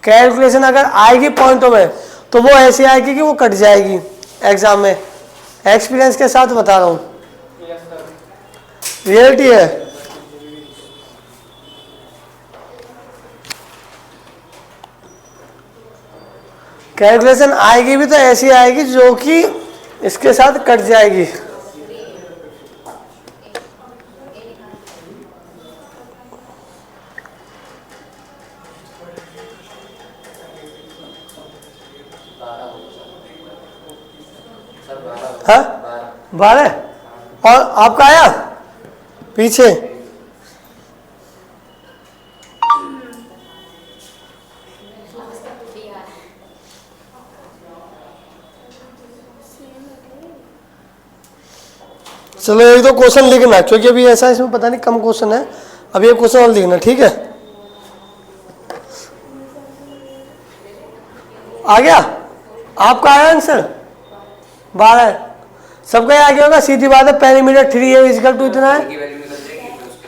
कैलकुलेशन अगर आएगी पॉइंटों में तो वो ऐसी आएगी कि वो कट जाएगी एग्जाम में, एक्सपीरियंस के साथ बता रहा हूँ, रियलिटी है। कैलकुलेशन आएगी भी तो ऐसी आएगी जो कि इसके साथ कट जाएगी। हाँ 12 और आपका आया पीछे, चलो एक दो क्वेश्चन लिखना, क्योंकि अभी ऐसा इसमें पता नहीं कम क्वेश्चन है, अभी एक क्वेश्चन और लिखना, ठीक है। आ गया आपका, आया आंसर 12, सबका आ गया होगा। सीधी बात है, पेरीमीटर 3 है इक्वल टू इतना है,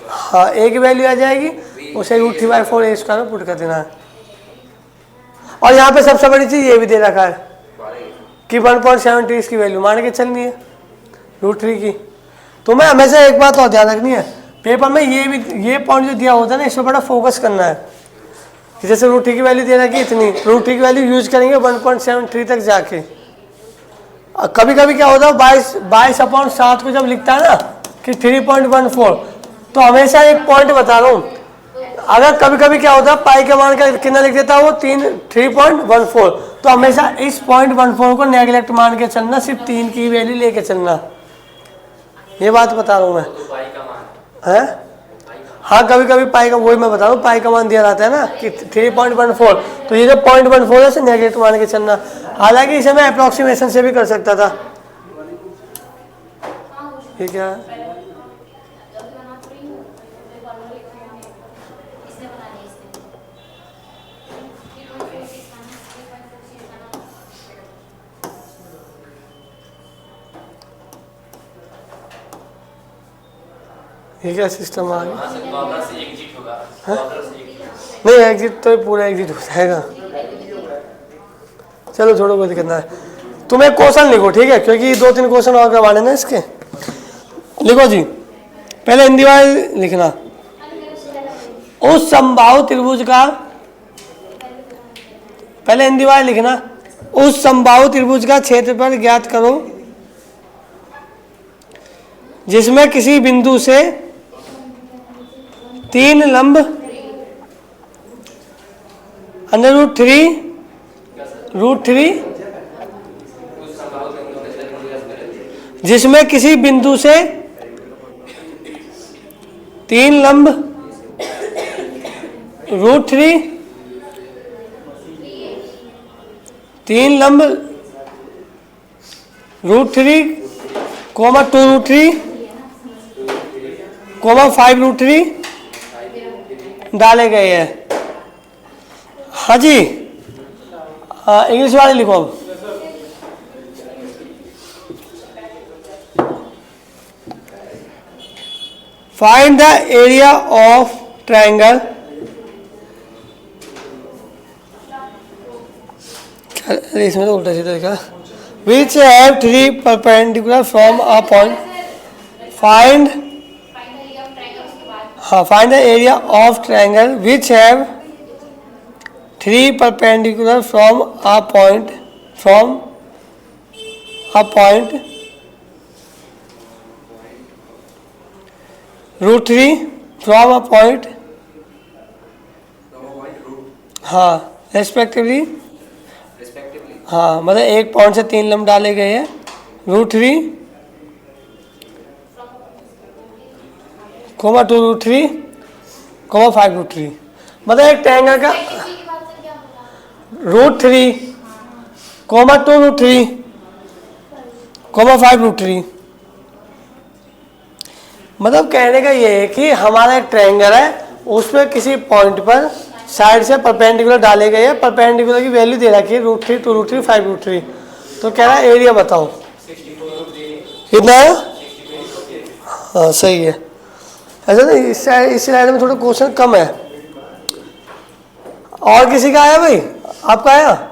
हाँ ए की वैल्यू आ जाएगी, उसे √3/4 ए स्क्वायर में पुट कर देना है। और यहाँ पे सबसे बड़ी चीज ये भी दे रखा है कि 1.73 इसकी वैल्यू मान के चलनी है √3 की। तो मैं हमेशा एक बात और ध्यान रखनी है, पेपर में ये पॉइंट जो दिया होता है ना, इस पर बड़ा फोकस करना है। जैसे √3 की वैल्यू दे रखी इतनी, √3 की वैल्यू यूज करेंगे 1.73 तक जाके। कभी कभी क्या होता है 22/7 को जब लिखता है ना कि 3.14, तो हमेशा एक पॉइंट बता रहा हूँ, अगर कभी कभी क्या होता है पाई के मान का कितना लिख देता है वो 3.14, तो हमेशा इस 0.14 को नेगलेक्ट मान के चलना, सिर्फ 3 की वैल्यू लेके चलना, ये बात बता रहा हूँ मैं। है हाँ, कभी कभी पाई का, वही मैं बता रहा हूँ, पाई का मान दिया रहता है ना कि 3.14, तो ये जो 0.14 है इसे नेगलेक्ट मान के चलना। हालांकि इसे मैं अप्रोक्सीमेशन से भी कर सकता था। ये क्या है, ये क्या सिस्टम आ गया? नहीं एग्जिट तो पूरा एग्जिट हो जाएगा। चलो छोड़ो, कोई दिक्कत ना है। तुम एक क्वेश्चन लिखो, ठीक है, क्योंकि 2-3 क्वेश्चन और करवाने ना इसके। लिखो जी, पहले हिंदी वाले लिखना, उस समबाहु त्रिभुज का, पहले हिंदी वाले लिखना, उस समबाहु त्रिभुज का क्षेत्रफल ज्ञात करो जिसमें किसी बिंदु से 3 लंब √3 जिसमें किसी बिंदु से 3 लंब √3 2√3 5√3 डाले गए हैं। हाँ जी, इंग्लिश वाले लिखो अब। Find the area of triangle, इसमें तो उल्टा सीधा लिखा, which have 3 perpendicular from a point. Find the area of triangle which have 3 perpendicular from a point √3 from a point, हाँ रेस्पेक्टिवली, हाँ मतलब एक पॉइंट से 3 लम्ब डाले गए हैं, √3 कोमा 2√3 कोमा 5√3, मतलब एक ट्रायंगल का √3 कोमा 2√3 कोमा 5√3। मतलब कहने का ये है कि हमारा एक ट्रायंगल है, उसमें किसी पॉइंट पर साइड से परपेंडिकुलर डाले गए हैं, परपेंडिकुलर की वैल्यू दे रखी है √3 2√3 5√3। तो कह रहा है एरिया बताओ कितना है। हाँ सही है। ऐसा नहीं इस लाइन में थोड़ा क्वेश्चन कम है। और किसी का आया भाई, आपका आया?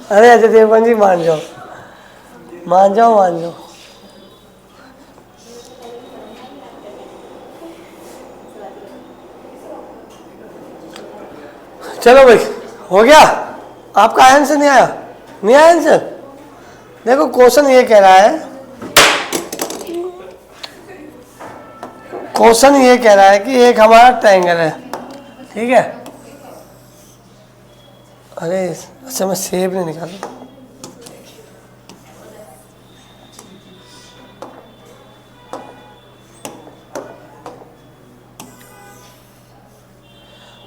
अरे अच्छा देवपन जी मान जाओ, मान जाओ, मान जाओ। चलो भाई हो गया। आपका आंसर नहीं आया? नहीं आया आंसर? देखो क्वेश्चन ये कह रहा है, क्वेश्चन ये कह रहा है कि एक हमारा ट्रायंगल है, ठीक है। अरे अच्छा मैं सेब नहीं निकाला।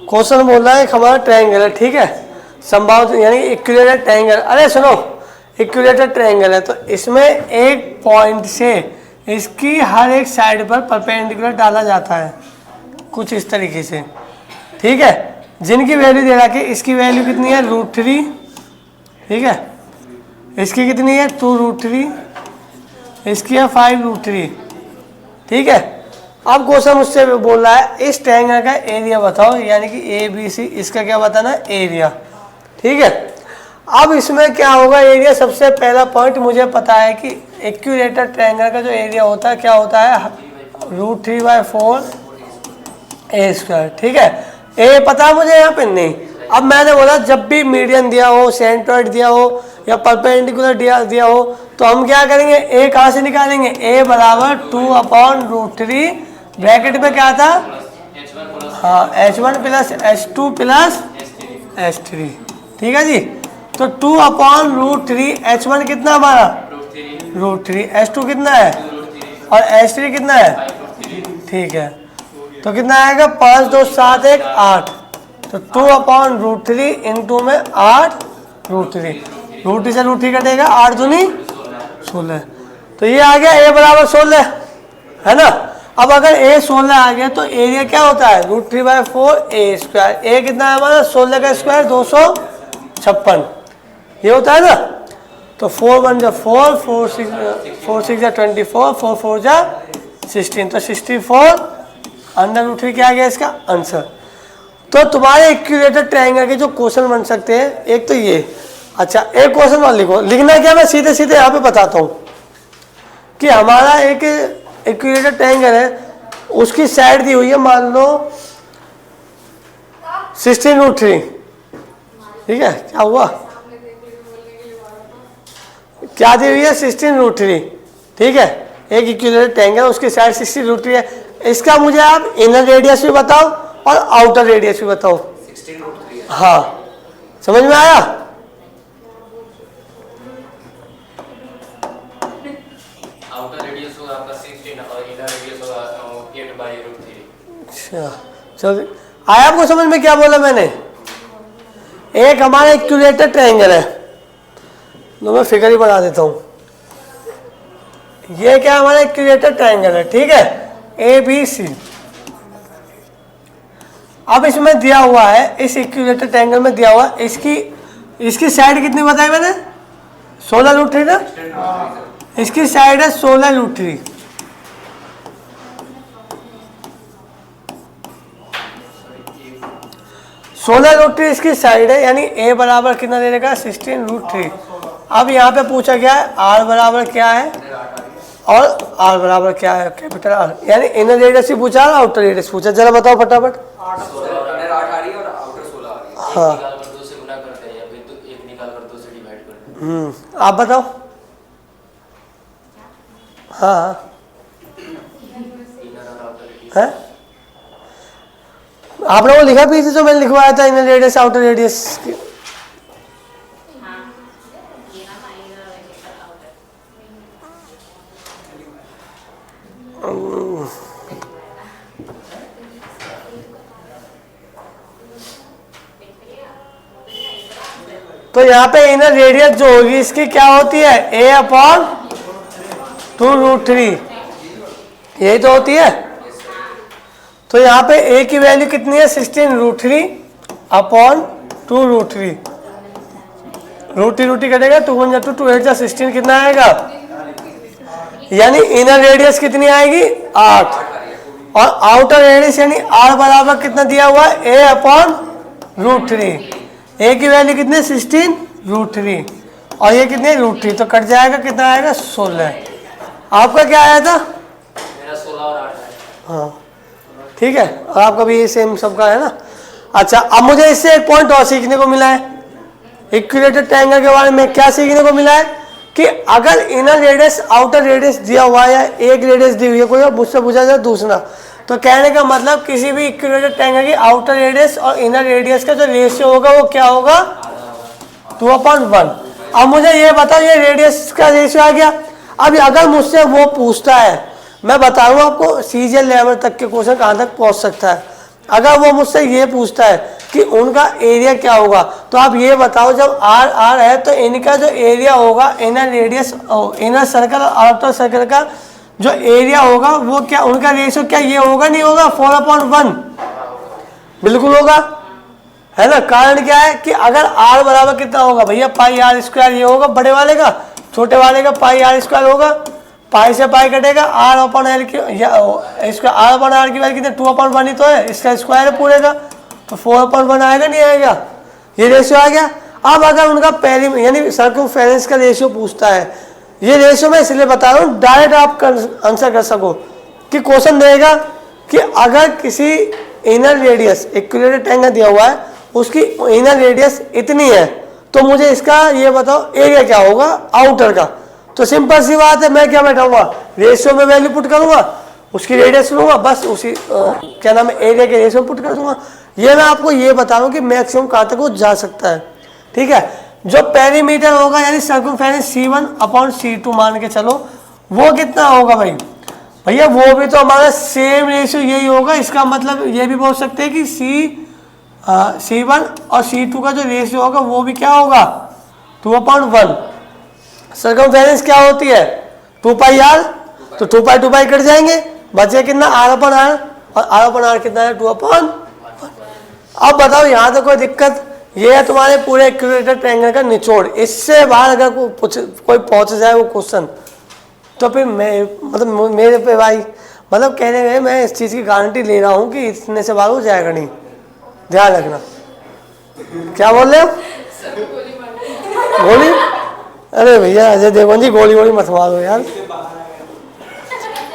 क्वेश्चन बोल रहा है एक हमारा ट्रायंगल है, ठीक है, संभाव यानी इक्विलेटरल ट्रायंगल। अरे सुनो, इक्विलेटरल ट्रायंगल है तो इसमें एक पॉइंट से इसकी हर एक साइड पर परपेंडिकुलर डाला जाता है कुछ इस तरीके से, ठीक है। जिनकी वैल्यू दे रखी है, इसकी वैल्यू कितनी है √3, ठीक है, इसकी कितनी है 2√3, इसकी है 5√3, ठीक है। अब क्वेश्चन मुझसे बोल रहा है इस ट्रायंगल का एरिया बताओ, यानी कि ABC, इसका क्या बताना है एरिया, ठीक है। अब इसमें क्या होगा एरिया, सबसे पहला पॉइंट मुझे पता है कि इक्विलेटरल ट्रायंगल का जो एरिया होता है क्या होता है √3/4 A², ठीक है। ए पता है मुझे यहाँ पे नहीं। अब मैंने बोला जब भी मीडियन दिया हो, सेंट्रोइड दिया हो या परपेंडिकुलर दिया हो तो हम क्या करेंगे, ए कहाँ से निकालेंगे, ए बराबर 2/√3, ब्रैकेट में क्या था, हाँ H1 + H2 + H3, ठीक है जी। तो 2/√3, H1 कितना हमारा √3, H2 कितना है और H3 कितना है, ठीक है। तो कितना आएगा 5 2 7 1 8, तो 2/√3 इंटू में 8√3, √3 से √3 कटेगा, 8 दूनी 16, तो ये आ गया a बराबर 16, है ना। अब अगर a 16 आ गया तो एरिया क्या होता है √3/4 A², a कितना है हमारा 16 का स्क्वायर 256, ये होता है ना। तो 4 1 जा 4, 4 6 जा 24, 4 4 जा 16, तो 64 √3 क्या आ गया इसका आंसर। तो तुम्हारे इक्विलेटरल ट्रायंगल के जो क्वेश्चन बन सकते हैं, एक तो ये। अच्छा एक क्वेश्चन और लिखो, लिखना क्या मैं सीधे सीधे यहाँ पे बताता हूँ कि हमारा एक इक्विलेटरल ट्रायंगल है, उसकी साइड दी हुई है मान लो 16√3, ठीक है। क्या हुआ, क्या दी हुई है 16√3, ठीक है। एक इक्विलेटरल ट्रायंगल, उसकी साइड 16√3 है। इसका मुझे आप इनर रेडियस भी बताओ और आउटर रेडियस भी बताओ। 16√3 हाँ समझ में आया। आउटर रेडियस होगा आपका 16 और इनर रेडियस होगा 8/√3। अच्छा चलो, आया आपको समझ में क्या बोला मैंने। एक हमारा इक्विलेटरल ट्रायंगल है, तो मैं फिगर ही बना देता हूँ। ये क्या हमारा इक्विलेटरल ट्रायंगल है, ठीक है, ABC। अब इसमें दिया हुआ है, इस इक्विलेटरल ट्रायंगल में दिया हुआ है, इसकी साइड कितनी बताई मैंने 16√3 ना, इसकी साइड है 16√3। 16√3 इसकी साइड है, यानी a बराबर कितना दे देगा 16√3। अब यहाँ पे पूछा गया है r बराबर क्या है और r बराबर क्या है, कैपिटल R, यानी इनर रेडियस ही पूछा और आउटर रेडियस पूछा। जरा बताओ फटाफट। हाँ निकाल कर 2 से गुना करते हैं या फिर तो 1 निकाल कर 2 से डिवाइड करते हैं। आप बताओ। हाँ इनर और आउटर रेडियस है, आप लोगों को लिखा पीछे जो मैंने लिखवाया था इनर रेडियस आउटर रेडियस की। तो यहाँ पे इनर रेडियस जो होगी इसकी क्या होती है a/2√3, यही तो होती है। तो यहाँ पे a की वैल्यू कितनी है 16√3/2√3। रूट कटेगा 2 1 2 2 8 16 कितना आएगा, यानी इनर रेडियस कितनी आएगी 8 और आउटर रेडियस यानी r बराबर कितना दिया हुआ है a/√3। a की वैल्यू कितनी 16√3 और ये कितने √3, तो कट जाएगा कितना आएगा 16। आपका क्या आया था, मेरा 16 और 8 है। हाँ ठीक है, और आपका भी सेम सबका है ना। अच्छा अब मुझे इससे एक पॉइंट और सीखने को मिला है, इक्विलेटरल ट्रायंगल के बारे में क्या सीखने को मिला है कि अगर इनर रेडियस आउटर रेडियस दिया हुआ है या एक रेडियस दी हुई है, कोई मुझसे पूछा जाए दूसरा, तो कहने का मतलब किसी भी इक्विलेटरल ट्रायंगल की आउटर रेडियस और इनर रेडियस का जो रेशियो होगा वो क्या होगा 2/1। अब मुझे ये बताओ ये रेडियस का रेशियो आ गया। अब अगर मुझसे वो पूछता है, मैं बताऊँ आपको सीजीएल लेवल तक के क्वेश्चन कहाँ तक पहुँच सकता है। अगर वो मुझसे ये पूछता है कि उनका एरिया क्या होगा, तो आप ये बताओ जब r है तो इनका जो एरिया होगा इनर रेडियस इनर सर्कल और आउटर सर्कल का जो एरिया होगा वो क्या, उनका रेशियो क्या ये होगा नहीं होगा 4/1, बिल्कुल होगा, है ना। कारण क्या है कि अगर r बराबर कितना होगा भैया πr², ये होगा बड़े वाले का, छोटे वाले का πr² होगा, पाई से पाई कटेगा r/l की, इसका r/r की वैल्यू कितनी 2/1 ही तो है, इसका स्क्वायर है पूरे का, तो 4/1 आएगा नहीं आएगा, ये रेशियो आ गया। अब अगर उनका पेरी यानी सर्कमफेरेंस का रेशियो पूछता है, ये रेशियो मैं इसलिए बता रहा हूँ डायरेक्ट आप आंसर कर सको कि क्वेश्चन देगा कि अगर किसी इनर रेडियस इक्विलेटरल ट्रायंगल दिया हुआ है उसकी इनर रेडियस इतनी है तो मुझे इसका ये बताओ एरिया क्या होगा आउटर का। तो सिंपल सी बात है, मैं क्या बैठाऊंगा रेशियो में वैल्यू पुट करूंगा, उसकी रेडियस लूंगा, बस उसी क्या नाम है एरिया के रेशियो पुट कर दूंगा। ये मैं आपको ये बता रहा हूँ कि मैक्सिमम कहाँ तक वो जा सकता है, ठीक है। जो पेरीमीटर होगा यानी सर्कमफेरेंस C1/C2 मान के चलो, वो कितना होगा भाई, भैया वो भी तो हमारा सेम रेशियो यही होगा। इसका मतलब ये भी बोल सकते हैं कि C1 और C2 का जो रेशियो होगा वो भी क्या होगा 2/1। सर्कमफेरेंस क्या होती है 2πr, तो 2π कट जाएंगे, बचे कितना r/r और r/r कितना है 2/1। अब बताओ यहाँ तो कोई दिक्कत, ये है तुम्हारे पूरे इक्विलेटरल ट्रायंगल का निचोड़, इससे बाहर अगर कोई पहुंच जाए वो क्वेश्चन तो फिर मैं मतलब मेरे पे भाई मतलब कहने गए मैं इस चीज़ की गारंटी ले रहा हूँ कि इतने से बाहर हो जाएगा नहीं, ध्यान रखना। क्या बोल रहे हो गोली, अरे भैया अजय देवगन जी गोली मत मारो यार,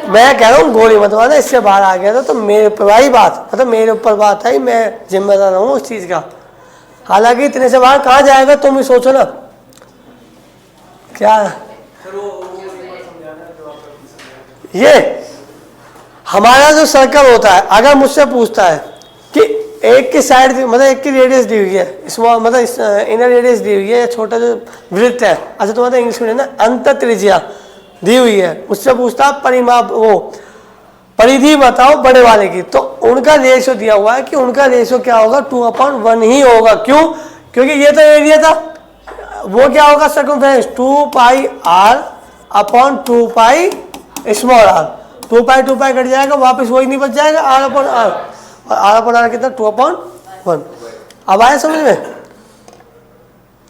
मैं कह रहा हूँ गोली मत मारो, इससे बाहर आ गया था तो मेरे पे भाई बात मतलब मेरे ऊपर बात आई, मैं जिम्मेदार हूँ उस चीज़ का। हालांकि इतने से बाहर कहाँ जाएगा तुम ही सोचो ना। क्या ये हमारा जो सर्कल होता है, अगर मुझसे पूछता है कि एक की साइड मतलब एक की रेडियस दी हुई है, स्मॉल मतलब इनर रेडियस दी हुई है या छोटा जो वृत्त है, अच्छा तुम्हारा इंग्लिश में ना अंत त्रिज्या दी हुई है, मुझसे पूछता परिमाप वो परिधि बताओ बड़े वाले की, तो उनका रेशियो दिया हुआ है कि उनका रेशियो क्या होगा 2/1 ही होगा। क्यों, क्योंकि ये तो एरिया था, वो क्या होगा circumference 2πr/2π small r, 2π cut जाएगा वापस वही नहीं बच जाएगा r/r और r/r कितना 2/1। अब आया समझ में,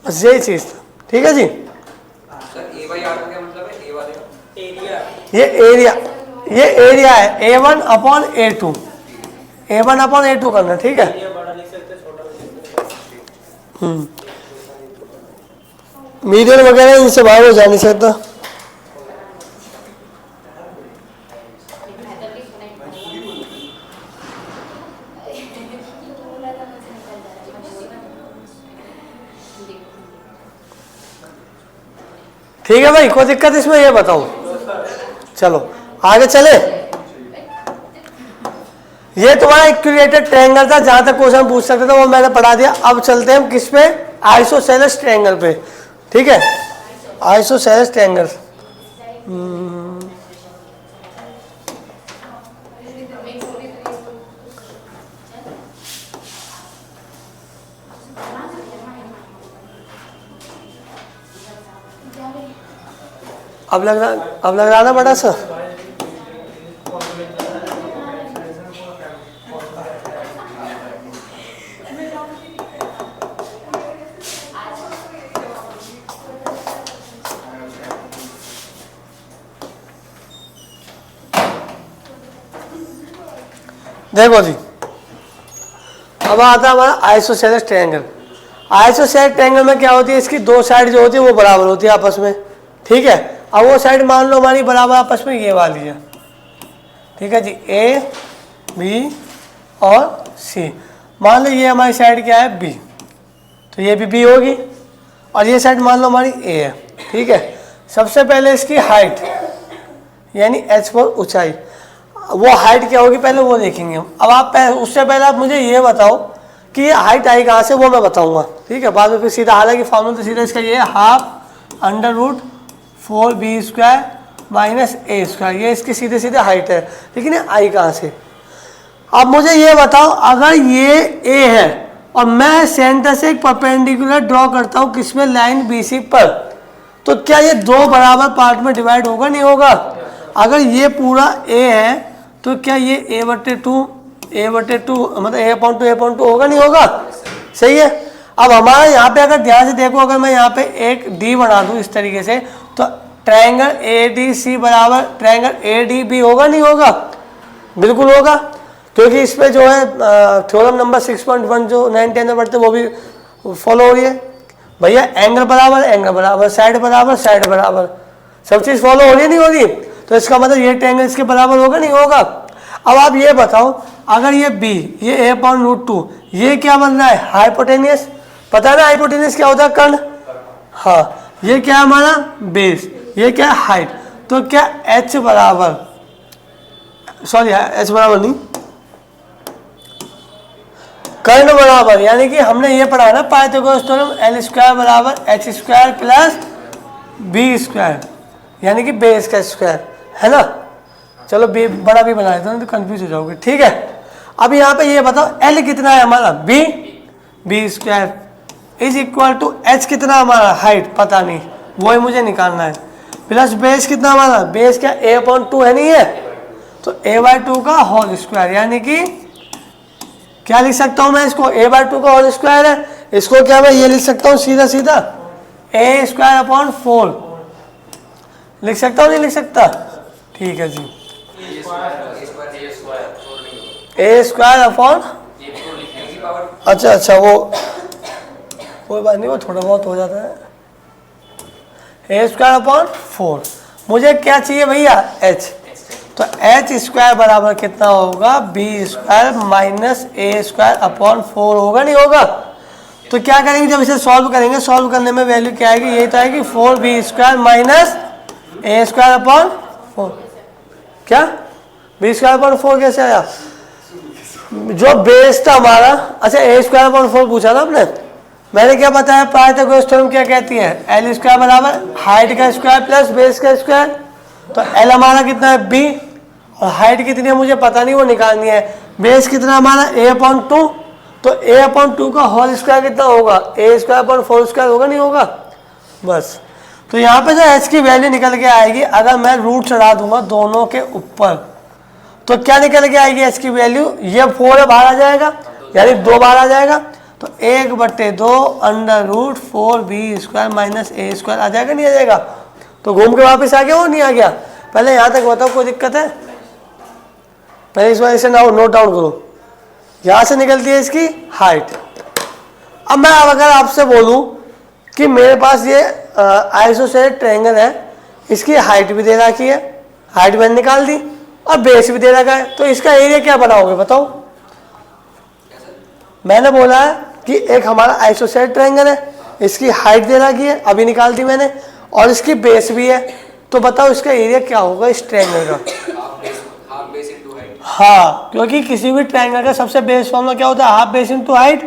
बस यही चीज था, ठीक है जी। मतलब है ए वाले एरिया, ये एरिया है A1/A2, A1/A2 करना, ठीक है। मीडियन वगैरह इनसे बाहर हो जा नहीं सकता। ठीक है भाई, कोई दिक्कत इसमें, ये बताओ। चलो आगे चले। ये तुम्हारा इक्विलेटरल ट्रायंगल था, जहां तक क्वेश्चन पूछ सकते थे वो मैंने पढ़ा दिया। अब चलते हैं हम किस पे, आइसोसेलेस ट्रायंगल पे, ठीक है। आइसोसेलेस ट्रायंगल, अब लग रहा ना बड़ा सा। देखो जी, अब आता है हमारा आइसोसेलेस ट्रायंगल। आइसोसेलेस ट्रायंगल में क्या होती है, इसकी दो साइड जो होती है वो बराबर होती है आपस में, ठीक है। अब वो साइड मान लो हमारी बराबर आपस में ये वाली है, ठीक है जी, ए बी और सी। मान लो ये हमारी साइड क्या है, बी, तो ये भी बी होगी, और ये साइड मान लो हमारी ए है, ठीक है। सबसे पहले इसकी हाइट यानी h पर ऊंचाई, वो हाइट क्या होगी पहले वो देखेंगे हम। अब आप उससे पहले आप मुझे ये बताओ कि ये हाइट आई कहाँ से, वो मैं बताऊंगा, ठीक है। बाद में फिर सीधा, हालांकि फॉर्मूला तो सीधा इसका ये है, ½ √4b² - a², ये इसकी सीधे सीधे हाइट है, लेकिन ये आई कहाँ से। अब मुझे ये बताओ, अगर ये a है और मैं सेंटर से एक परपेंडिकुलर ड्रॉ करता हूँ किसमें, लाइन BC पर, तो क्या ये दो बराबर पार्ट में डिवाइड होगा, नहीं होगा। अगर ये पूरा a है तो क्या ये a/2 मतलब a/2 होगा, नहीं होगा, सही है। अब हमारा यहाँ पे अगर ध्यान से देखो, अगर मैं यहाँ पे एक D बना दूँ इस तरीके से, तो ट्रायंगल ADC बराबर ट्रायंगल ADB होगा, नहीं होगा, बिल्कुल होगा, क्योंकि इस पे जो है थ्योरम नंबर 6.1 जो 9-10 में पढ़ते वो भी फॉलो हो रही है भैया। एंगल बराबर, साइड बराबर, सब चीज़ फॉलो हो रही है, नहीं हो रही। तो इसका मतलब ये ट्रायंगल इसके बराबर होगा, नहीं होगा। अब आप ये बताओ, अगर ये B, ये a/√2, ये क्या बन रहा है, हाइपोटेनियस। पता है ना हाइपोटेनियस क्या होता है, कर्ण। हाँ, ये क्या है हमारा बेस, ये क्या है हाइट। तो क्या h बराबर नहीं, कर्ण बराबर, यानी कि हमने ये पढ़ा ना पाइथागोरस थ्योरम, L² बराबर h² प्लस b², यानी कि बेस का स्क्वायर, है ना। चलो बी बड़ा भी बना देता हूँ तो कंफ्यूज हो जाओगे, ठीक है। अब यहाँ पे ये बताओ L कितना है हमारा, b² is equal to h कितना हमारा, हाइट पता नहीं, वो ही मुझे निकालना है, प्लस बेस कितना हमारा, बेस क्या a/2 है, नहीं है, तो a/2 का होल स्क्वायर, यानी कि क्या लिख सकता हूँ मैं इसको, a/2 का होल स्क्वायर है, इसको क्या मैं ये लिख सकता हूँ सीधा सीधा a²/4 लिख सकता हूँ, नहीं लिख सकता, ठीक है जी। a²/, अच्छा वो कोई बात नहीं, वो थोड़ा बहुत हो जाता है। a²/4 मुझे क्या चाहिए भैया, h, तो h² बराबर कितना होगा, b² - a²/4 होगा, नहीं होगा। तो क्या करेंगे, जब इसे सॉल्व करेंगे, सॉल्व करने में वैल्यू क्या आएगी, ये तो आएगी 4b² - a²/4, क्या b²/4 कैसे आया, जो बेस था हमारा। अच्छा a²/4 पूछा ना आपने, मैंने क्या बताया, पाइथागोरस थ्योरम क्या कहती है, L² बराबर हाइट का स्क्वायर प्लस बेस का स्क्वायर। तो L हमारा कितना है, b, और हाइट कितनी है मुझे पता नहीं, वो निकालनी है। बेस कितना हमारा a/2, तो a/2 का होल स्क्वायर कितना होगा, a²/4 होगा, नहीं होगा, बस। तो यहाँ पे जो h की वैल्यू निकल के आएगी, अगर मैं रूट चढ़ा दूंगा दोनों के ऊपर, तो क्या निकल के आएगी h की वैल्यू, ये 4 बाहर आ जाएगा, यानी 2 बाहर आ जाएगा, तो 1/2 √4b² - a² आ जाएगा, नहीं आ जाएगा। तो घूम के वापस आ गया वो नहीं आ गया? पहले यहाँ तक बताओ, कोई दिक्कत है? पहले इस वजह से नोट डाउन करो। यहाँ से निकलती है इसकी हाइट। अब मैं अगर आपसे बोलूँ कि मेरे पास ये आइसोसेलेस ट्रायंगल है, इसकी हाइट भी दे रखी है, हाइट मैंने निकाल दी, और बेस भी दे रखा है, तो इसका एरिया क्या बनाओगे बताओ? मैंने बोला है कि एक हमारा आइसोसेलेस ट्रायंगल है, इसकी हाइट दे रखी है, अभी निकाल दी मैंने, और इसकी बेस भी है, तो बताओ इसका एरिया क्या होगा इस ट्रायंगल का? हाँ, क्योंकि किसी भी ट्रायंगल का सबसे बेस फॉर्मूला क्या होता है? Half base into height.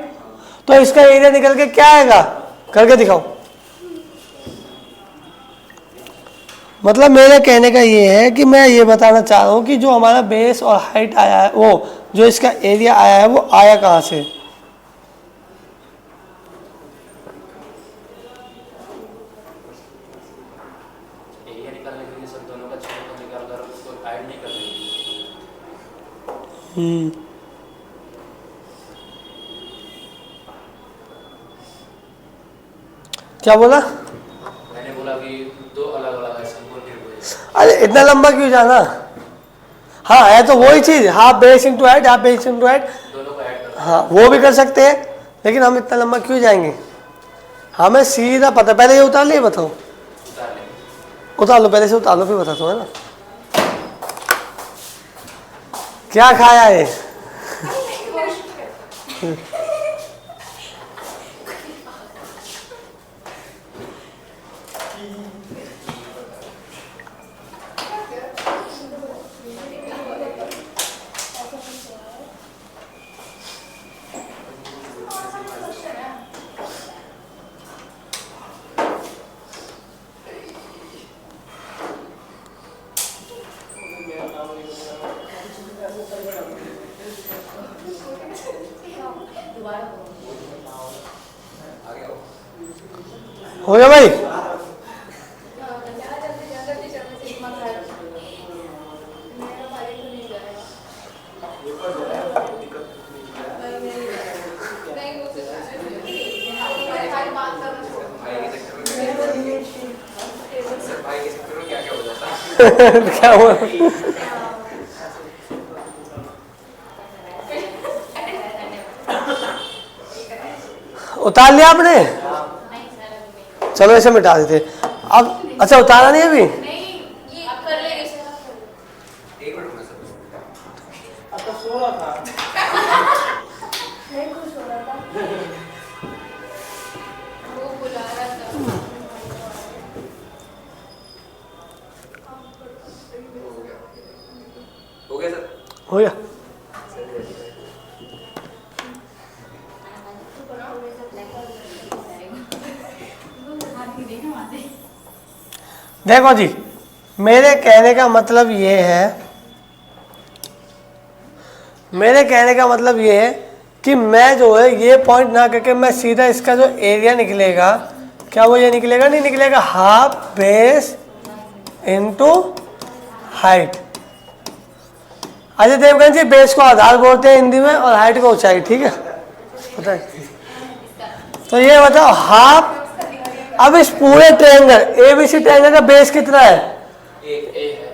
तो इसका एरिया निकल के क्या आएगा? करके दिखाओ। मतलब मेरे कहने का ये है कि मैं ये बताना चाह रहा हूँ कि जो हमारा बेस और हाइट आया है, वो जो इसका एरिया आया है वो आया कहाँ से? एरिया निकालने के लिए सब दोनों का क्षेत्रफल निकालकर उसको ऐड नहीं कर देंगे। क्या बोला? मैंने बोला कि दो अलग अलग है संपूर्ण त्रिभुज। अरे इतना लंबा क्यों जाना? हाँ, है तो वही चीज, half base into height, half base into height. दोनों को ऐड कर। हाँ, वो भी कर सकते हैं, लेकिन हम इतना लंबा क्यों जाएंगे? हमें सीधा पता। पहले ये उतार लिए, बताओ। उतार लेंगे। उतार लो, पहले से उतार लो, फिर बताता हूँ, है ना? क्या खाया है? हो गया भाई? क्या हुआ? उतार लिया आपने? चलो ऐसे मिटा देते अब। अच्छा, उतारा नहीं अभी? हो गया सर? हो गया। देखो जी, मेरे कहने का मतलब ये है, मेरे कहने का मतलब ये है कि मैं जो है ये पॉइंट ना करके मैं सीधा इसका जो एरिया निकलेगा, क्या वो ये निकलेगा? नहीं निकलेगा, half base into height. Ajay Devgan ji, base को आधार बोलते हैं हिंदी में और हाइट को ऊंचाई, ठीक है? पता है? तो ये बताओ हाफ। अब इस पूरे ट्रायंगल एबीसी ट्रायंगल का बेस कितना है? ए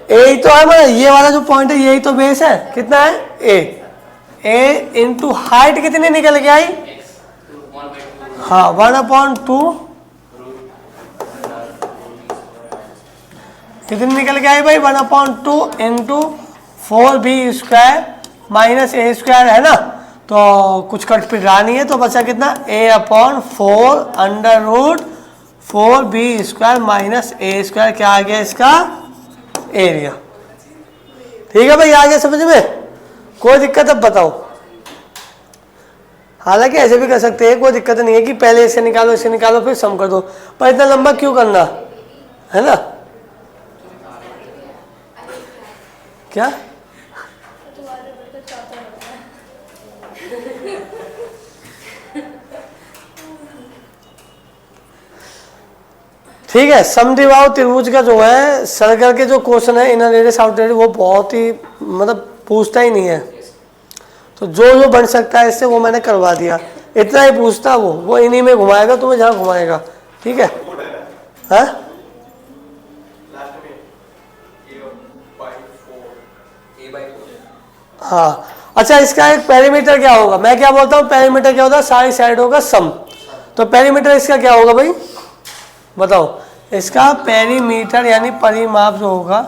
ही तो है, मतलब ये वाला जो पॉइंट है यही तो बेस है। कितना है? ए इंटू हाइट कितनी निकल के आई? हाँ, 1/2। कितनी निकल के आई भाई? 1/2 इंटू 4b² माइनस a² है ना? तो कुछ कट पिट रहा नहीं है, तो बचा कितना? a/4 √4b² minus a²। क्या आ गया इसका एरिया? ठीक है भाई, आ गया समझ में? कोई दिक्कत? अब बताओ। हालांकि ऐसे भी कर सकते हैं, कोई दिक्कत नहीं है कि पहले इसे निकालो, इसे निकालो, फिर सम कर दो, पर इतना लंबा क्यों करना है ना? क्या? ठीक है, समद्विबाहु त्रिभुज का जो है सर्कल के जो क्वेश्चन है इनर रेडियस आउटर रेडियस, वो बहुत ही मतलब पूछता ही नहीं है। तो जो बन सकता है इससे वो मैंने करवा दिया, इतना ही पूछता वो इन्हीं में घुमाएगा तुम्हें जहाँ घुमाएगा, ठीक है? हाँ, हाँ अच्छा, इसका एक पेरीमीटर क्या होगा? मैं क्या बोलता हूँ, पेरीमीटर क्या होता है? सारी साइडों का सम। तो पेरीमीटर इसका क्या होगा भाई, बताओ? इसका पेरीमीटर यानी परिमाप जो होगा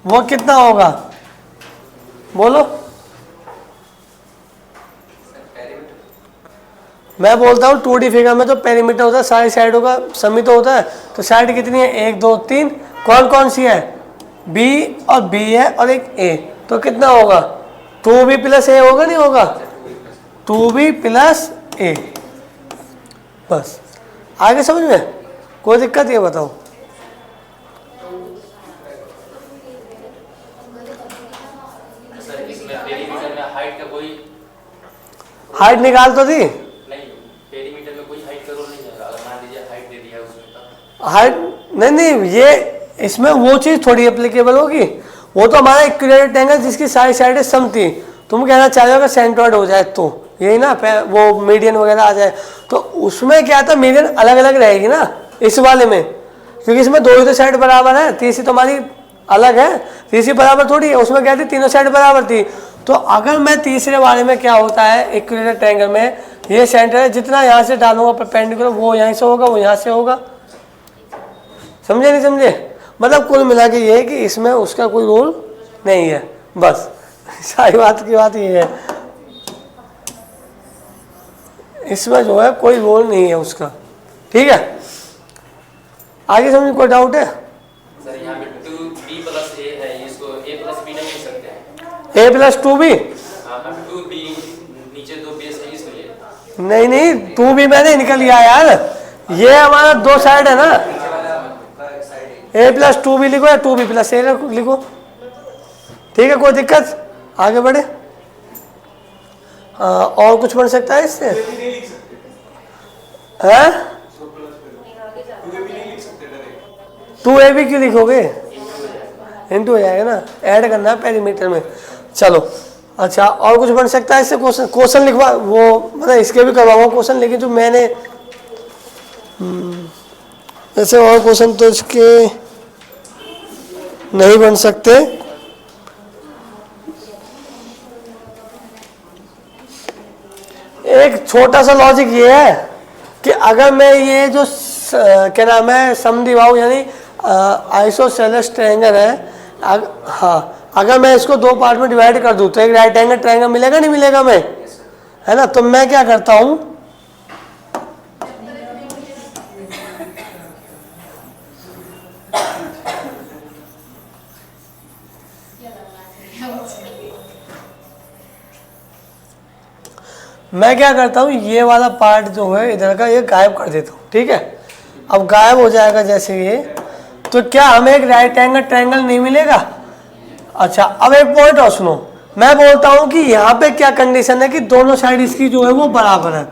वो कितना होगा, बोलो? मैं बोलता हूँ 2D फिगर में तो पेरीमीटर होता है सारी साइडों का सम ही तो होता है। तो साइड कितनी है? 1 2 3। कौन कौन सी है? बी और बी है और एक ए। तो कितना होगा? 2b प्लस ए होगा, नहीं होगा? 2b प्लस ए। बस, आगे समझ में कोई दिक्कत है? बताओ। सर इसमें पेरीमीटर में हाइट का कोई हाइट निकाल तो दी। नहीं, पेरीमीटर में कोई हाइट का रोल नहीं है। अगर मान लीजिए हाइट दे दिया उसमें तो हाइट नहीं, ये इसमें वो चीज़ थोड़ी एप्लीकेबल होगी। वो तो हमारा इक्विलेटरल रेक्टेंगल जिसकी सारी साइडें सम थी। तुम कहना चाह रहे हो कि सेंट्रॉइड हो जाए तो यही ना, वो मीडियन वगैरह आ जाए। तो उसमें क्या था, मीडियन अलग अलग रहेगी ना इस वाले में, क्योंकि इसमें दो ही तो साइड बराबर है, तीसरी तो हमारी अलग है, तीसरी बराबर थोड़ी है। उसमें क्या थी, तीनों साइड बराबर थी। तो अगर मैं तीसरे वाले में क्या होता है, इक्विलेटरल ट्रायंगल में ये सेंटर है, जितना यहाँ से डालूंगा परपेंडिकुलर वो यहाँ से होगा, वो यहाँ से होगा। समझे नहीं समझे? मतलब कुल मिला के ये है कि इसमें उसका कोई रोल नहीं है। बस सारी बात की बात ये है, इसमें जो है कोई रोल नहीं है उसका। ठीक है, आगे समझ कोई डाउट है? सर यहाँ पे 2b प्लस a है, इसको a प्लस b नहीं लिख सकते हैं? ए प्लस 2b? हाँ, 2b नीचे 2 बेस है इसलिए। नहीं 2b मैंने निकल लिया यार, ये हमारा दो साइड है ना। a प्लस 2b लिखो या 2b प्लस a लिखो, ठीक है, कोई दिक्कत? आगे बढ़े। हाँ, और कुछ बन सकता है इससे? हैं? 2ab क्यों लिखोगे? इंटू हो जाएगा ना, ऐड करना है पेरीमीटर में। चलो अच्छा, और कुछ बन सकता है इससे? क्वेश्चन लिखवा, वो मतलब इसके भी करवाऊंगा क्वेश्चन, लेकिन जो मैंने ऐसे और क्वेश्चन तो इसके नहीं बन सकते। एक छोटा सा लॉजिक ये है कि अगर मैं ये जो क्या नाम है समद्विबाहु यानी आइसोसेलेस ट्रायंगल है, हाँ, अगर मैं इसको दो पार्ट में डिवाइड कर दूं तो एक राइट एंगल ट्रायंगल मिलेगा, नहीं मिलेगा? मैं, है ना? तो मैं क्या करता हूं, मैं क्या करता हूँ, ये वाला पार्ट जो है इधर का ये गायब कर देता हूँ। ठीक है, अब गायब हो जाएगा जैसे ये, तो क्या हमें एक राइट एंगल ट्रायंगल नहीं मिलेगा? अच्छा, अब एक पॉइंट और सुनो, मैं बोलता हूँ कि यहाँ पे क्या कंडीशन है कि दोनों साइड इसकी जो है वो बराबर है,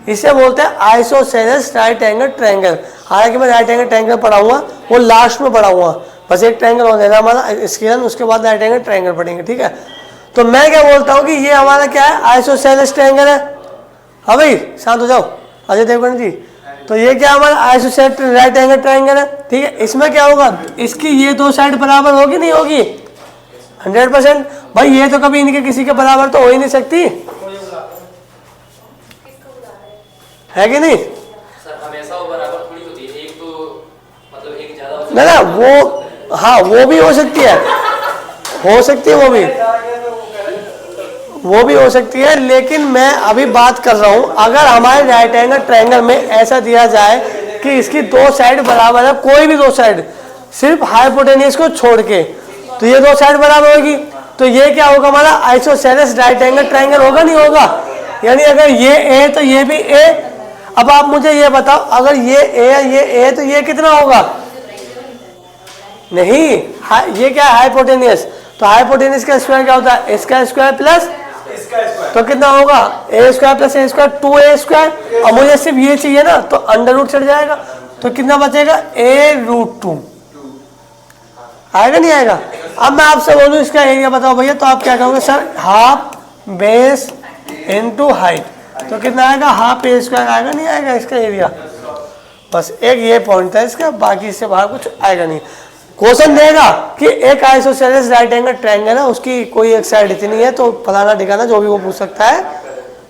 इसे बोलते हैं आइसोसेलेस राइट एंगल ट्रायंगल। हालांकि मैं राइट एंगल ट्रायंगल पढ़ाऊंगा, वो लास्ट में पढ़ाऊंगा, बस एक ट्रायंगल हो जाएगा हमारा स्केल, उसके बाद राइट एंगल ट्रायंगल पढ़ेंगे। ठीक है, तो मैं क्या बोलता हूँ कि ये हमारा क्या है, आइसोसेलेस ट्रायंगल है। हाँ भाई शांत हो जाओ, अजय देवगन जी। तो ये क्या हमारा आइसोसेलेस राइट एंगल ट्रायंगल है। ठीक है, इसमें क्या होगा, इसकी ये दो साइड बराबर होगी, नहीं होगी? 100%। भाई ये तो कभी इनके किसी के बराबर तो हो ही नहीं सकती, है कि नहीं? सर हमेशा वो बराबर थोड़ी होती है, एक तो मतलब एक ज्यादा हो ना वो, हाँ वो भी हो सकती है, हो सकती है, वो भी हो सकती है। लेकिन मैं अभी बात कर रहा हूं, अगर हमारे राइट एंगल ट्रायंगल में ऐसा दिया जाए कि इसकी दो साइड बराबर है, कोई भी दो साइड, सिर्फ हाइपोटेन्यूज को छोड़ के, तो ये दो साइड बराबर होगी, तो ये क्या होगा हमारा आइसोसेलेस राइट एंगल ट्रायंगल होगा, नहीं होगा? यानी अगर ये ए तो ये भी ए। अब आप मुझे ये बताओ, अगर ये ए है, ये ए, तो ये कितना होगा? नहीं, ये क्या है, हाइपोटेन्यूज। तो हाइपोटेन्यूज का स्क्वायर क्या होता है? इसका स्क्वायर प्लस, तो कितना होगा? ए square plus A square, 2a square. और मुझे सिर्फ ये चाहिए ना, तो अंडर रूट चढ़ जाएगा, तो कितना बचेगा? a√2 आएगा, नहीं आएगा? अब मैं आपसे बोलूं इसका एरिया बताओ भैया, तो आप क्या कहोगे? Sir half base into height, तो कितना आएगा? हाफ ए स्क्वायर आएगा, नहीं आएगा इसका एरिया? बस एक ये पॉइंट था इसका, बाकी इससे बाहर कुछ आएगा नहीं। क्वेश्चन देगा कि एक आइसोसेलेस राइट एंगल ट्रायंगल है, उसकी कोई एक साइड इतनी है तो फलाना ठिकाना, जो भी वो पूछ सकता है,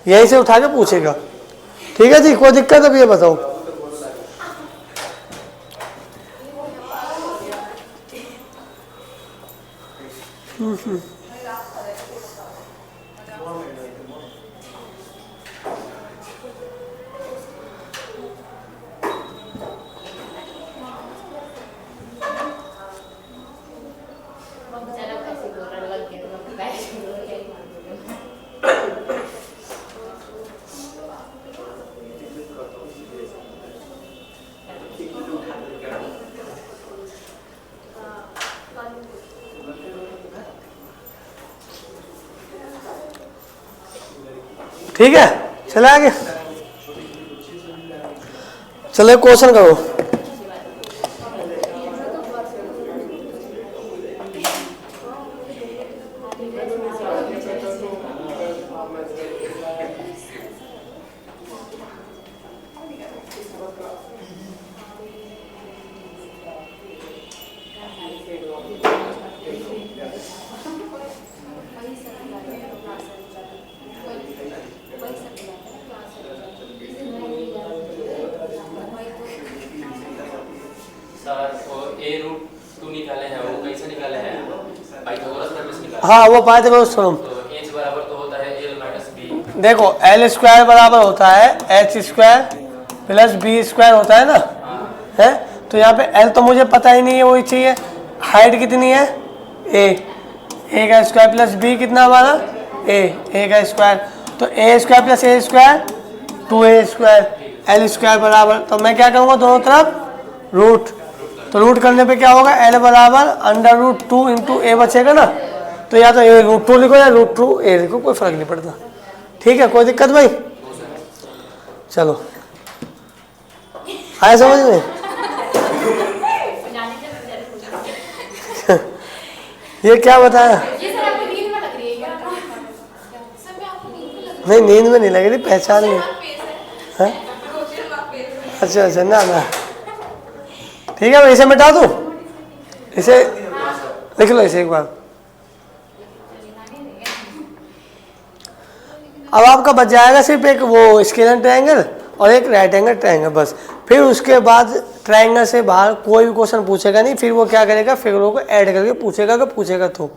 यहीं से उठा के पूछेगा। ठीक है जी, कोई दिक्कत अब ये बताओ। ठीक है, चले आगे। चलो क्वेश्चन करो। हाँ वो पाइथागोरस थ्योरम। तो एच बराबर तो होता है एल माइनस बी। देखो एल स्क्वायर बराबर होता है H square plus B square होता है ना, है? तो यहाँ पे एल तो मुझे पता ही नहीं है, वही चाहिए। हाइट कितनी है? ए का स्क्वायर प्लस बी कितना हमारा? ए का स्क्वायर, तो A square plus A square 2a square, L square बराबर, तो मैं क्या करूँगा दोनों तरफ रूट, तो रूट करने पे क्या होगा? एल बराबर अंडर रूट 2 इंटू ए बचेगा ना, तो या तो ए रूट 2 लिखो या रूट 2 ए लिखो, कोई फर्क नहीं पड़ता। ठीक है, कोई दिक्कत भाई? चलो आया समझ में? ये क्या बताया? नहीं नींद में नहीं लग रही, पहचान नहीं है। अच्छा अच्छा, ना ना ठीक है, मैं इसे मिटा दूं, इसे लिख लो इसे एक बार। अब आपका बच जाएगा सिर्फ एक वो स्केलर ट्रायंगल और एक राइट एंगल ट्रायंगल बस। फिर उसके बाद ट्रायंगल से बाहर कोई भी क्वेश्चन पूछेगा नहीं, फिर वो क्या करेगा? फिगरों को ऐड करके पूछेगा तो।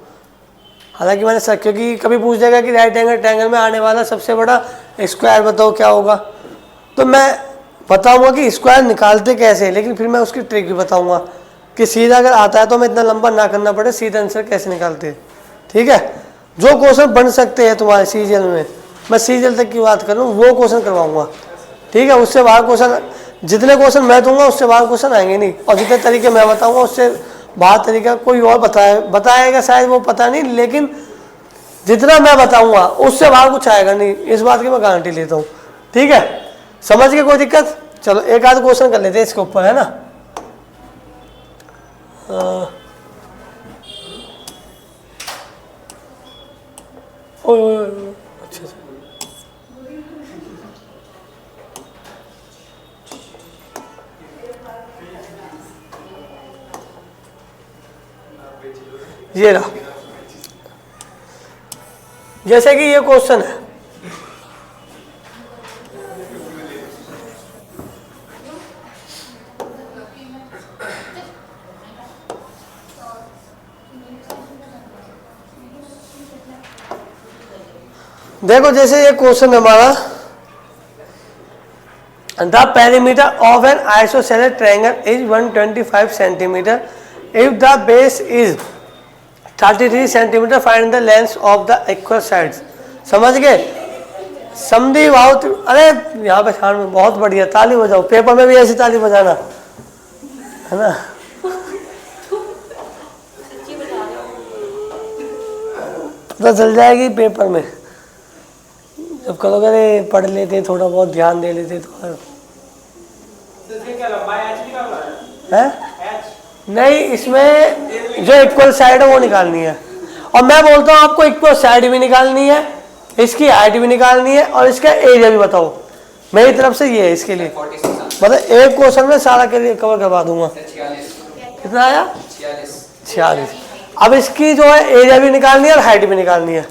हालांकि मैंने सर, क्योंकि कभी पूछ देगा कि राइट एंगल ट्रायंगल में आने वाला सबसे बड़ा स्क्वायर बताओ क्या होगा, तो मैं बताऊंगा कि स्क्वायर निकालते कैसे, लेकिन फिर मैं उसकी ट्रिक भी बताऊंगा कि सीधा अगर आता है तो मैं इतना लंबा ना करना पड़े, सीधा आंसर कैसे निकालते हैं। ठीक है, जो क्वेश्चन बन सकते हैं तुम्हारे सीजीएल में, मैं सीजीएल तक की बात कर रहा हूँ, वो क्वेश्चन करवाऊंगा। ठीक है, उससे बाहर क्वेश्चन, जितने क्वेश्चन मैं दूंगा उससे बाहर क्वेश्चन आएंगे नहीं, और जितने तरीके मैं बताऊंगा उससे बाहर तरीका कोई और बताएगा शायद, वो पता नहीं, लेकिन जितना मैं बताऊंगा उससे बाहर कुछ आएगा नहीं, इस बात की मैं गारंटी लेता हूँ। ठीक है, समझ के? कोई दिक्कत? चलो एक आध क्वेश्चन कर लेते हैं इसके ऊपर, है ना। अच्छा ये रहा, जैसे कि ये क्वेश्चन है, देखो जैसे ये क्वेश्चन हमारा, the perimeter of N isosceles triangle is 125 centimetre, if the base is 33 centimetre, find the length of the equal sides. समझ गए? समधी बाहु, अरे यहाँ पे छान में बहुत बढ़िया, ताली बजाओ, पेपर में भी ऐसी ताली बजाना, है ना। पता चल जाएगी पेपर में, जब कहोगे अरे पढ़ लेते, थोड़ा बहुत ध्यान दे लेते तो है। नहीं, इसमें जो इक्वल साइड है वो निकालनी है, और मैं बोलता हूँ आपको इक्वल साइड भी निकालनी है, इसकी हाइट भी निकालनी है, और इसका एरिया भी बताओ। मेरी तरफ से ये है इसके लिए, मतलब एक क्वेश्चन में सारा के लिए कवर करवा दूंगा। कितना आया? 46। अब इसकी जो है एरिया भी निकालनी है और हाइट भी निकालनी है,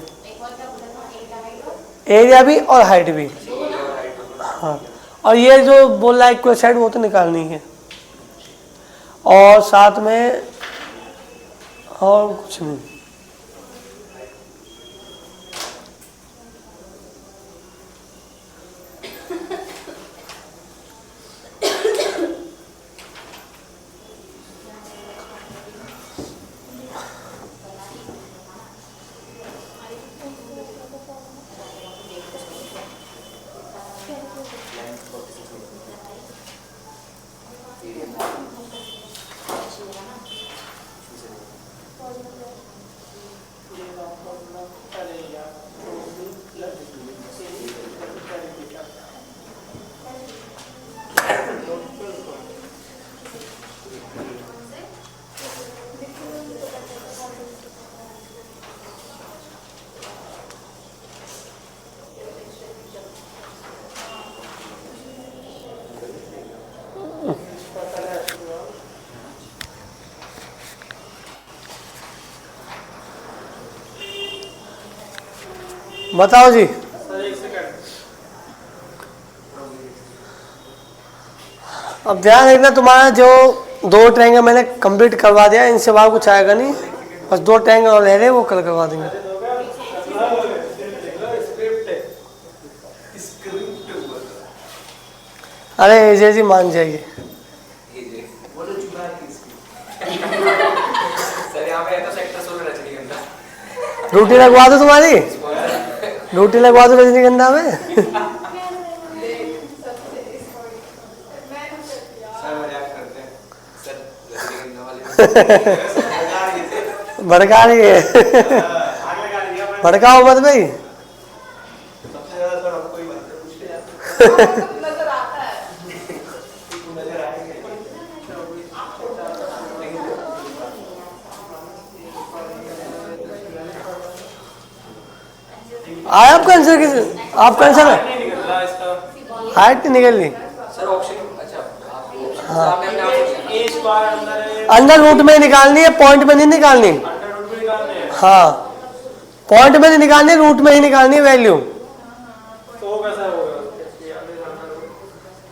एरिया भी और हाइट भी। हाँ, और ये जो बोल रहा है इक्वल साइड वो तो निकालनी है, और साथ में और कुछ नहीं। बताओ जी। अब ध्यान रखना, तुम्हारा जो 2 ट्रायंगल मैंने कंप्लीट करवा दिया, इनसे बाहर कुछ आएगा नहीं, बस 2 ट्रायंगल और रह रहे वो कल करवा देंगे। अरे एजे जी मान जाइए। ड्यूटी लगवा दो तुम्हारी, ड्यूटी लगवा दो रजनीगंधा में। भड़का रही है। भड़काओ मत भाई। आया आपका आंसर? किस आपका आंसर है? हाइट नहीं निकल ली सर ऑप्शन। अच्छा हाँ, अंदर अंडर रूट में निकालनी है, पॉइंट में नहीं निकालनी। हाँ, पॉइंट में नहीं निकालनी, रूट में ही निकालनी है वैल्यू।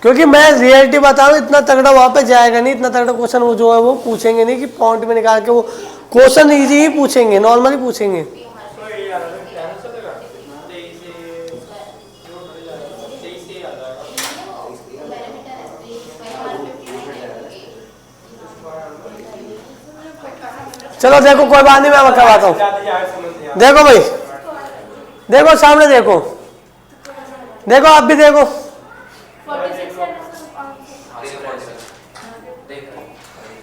क्योंकि मैं रियलिटी बता रहा हूँ, इतना तगड़ा वहां पे जाएगा नहीं, इतना तगड़ा क्वेश्चन वो जो है वो पूछेंगे नहीं कि पॉइंट में निकाल के। वो क्वेश्चन इजी ही पूछेंगे, नॉर्मली पूछेंगे। चलो देखो, कोई बात नहीं, मैं करवाता हूँ। देखो भाई, देखो सामने देखो, देखो आप भी देखो।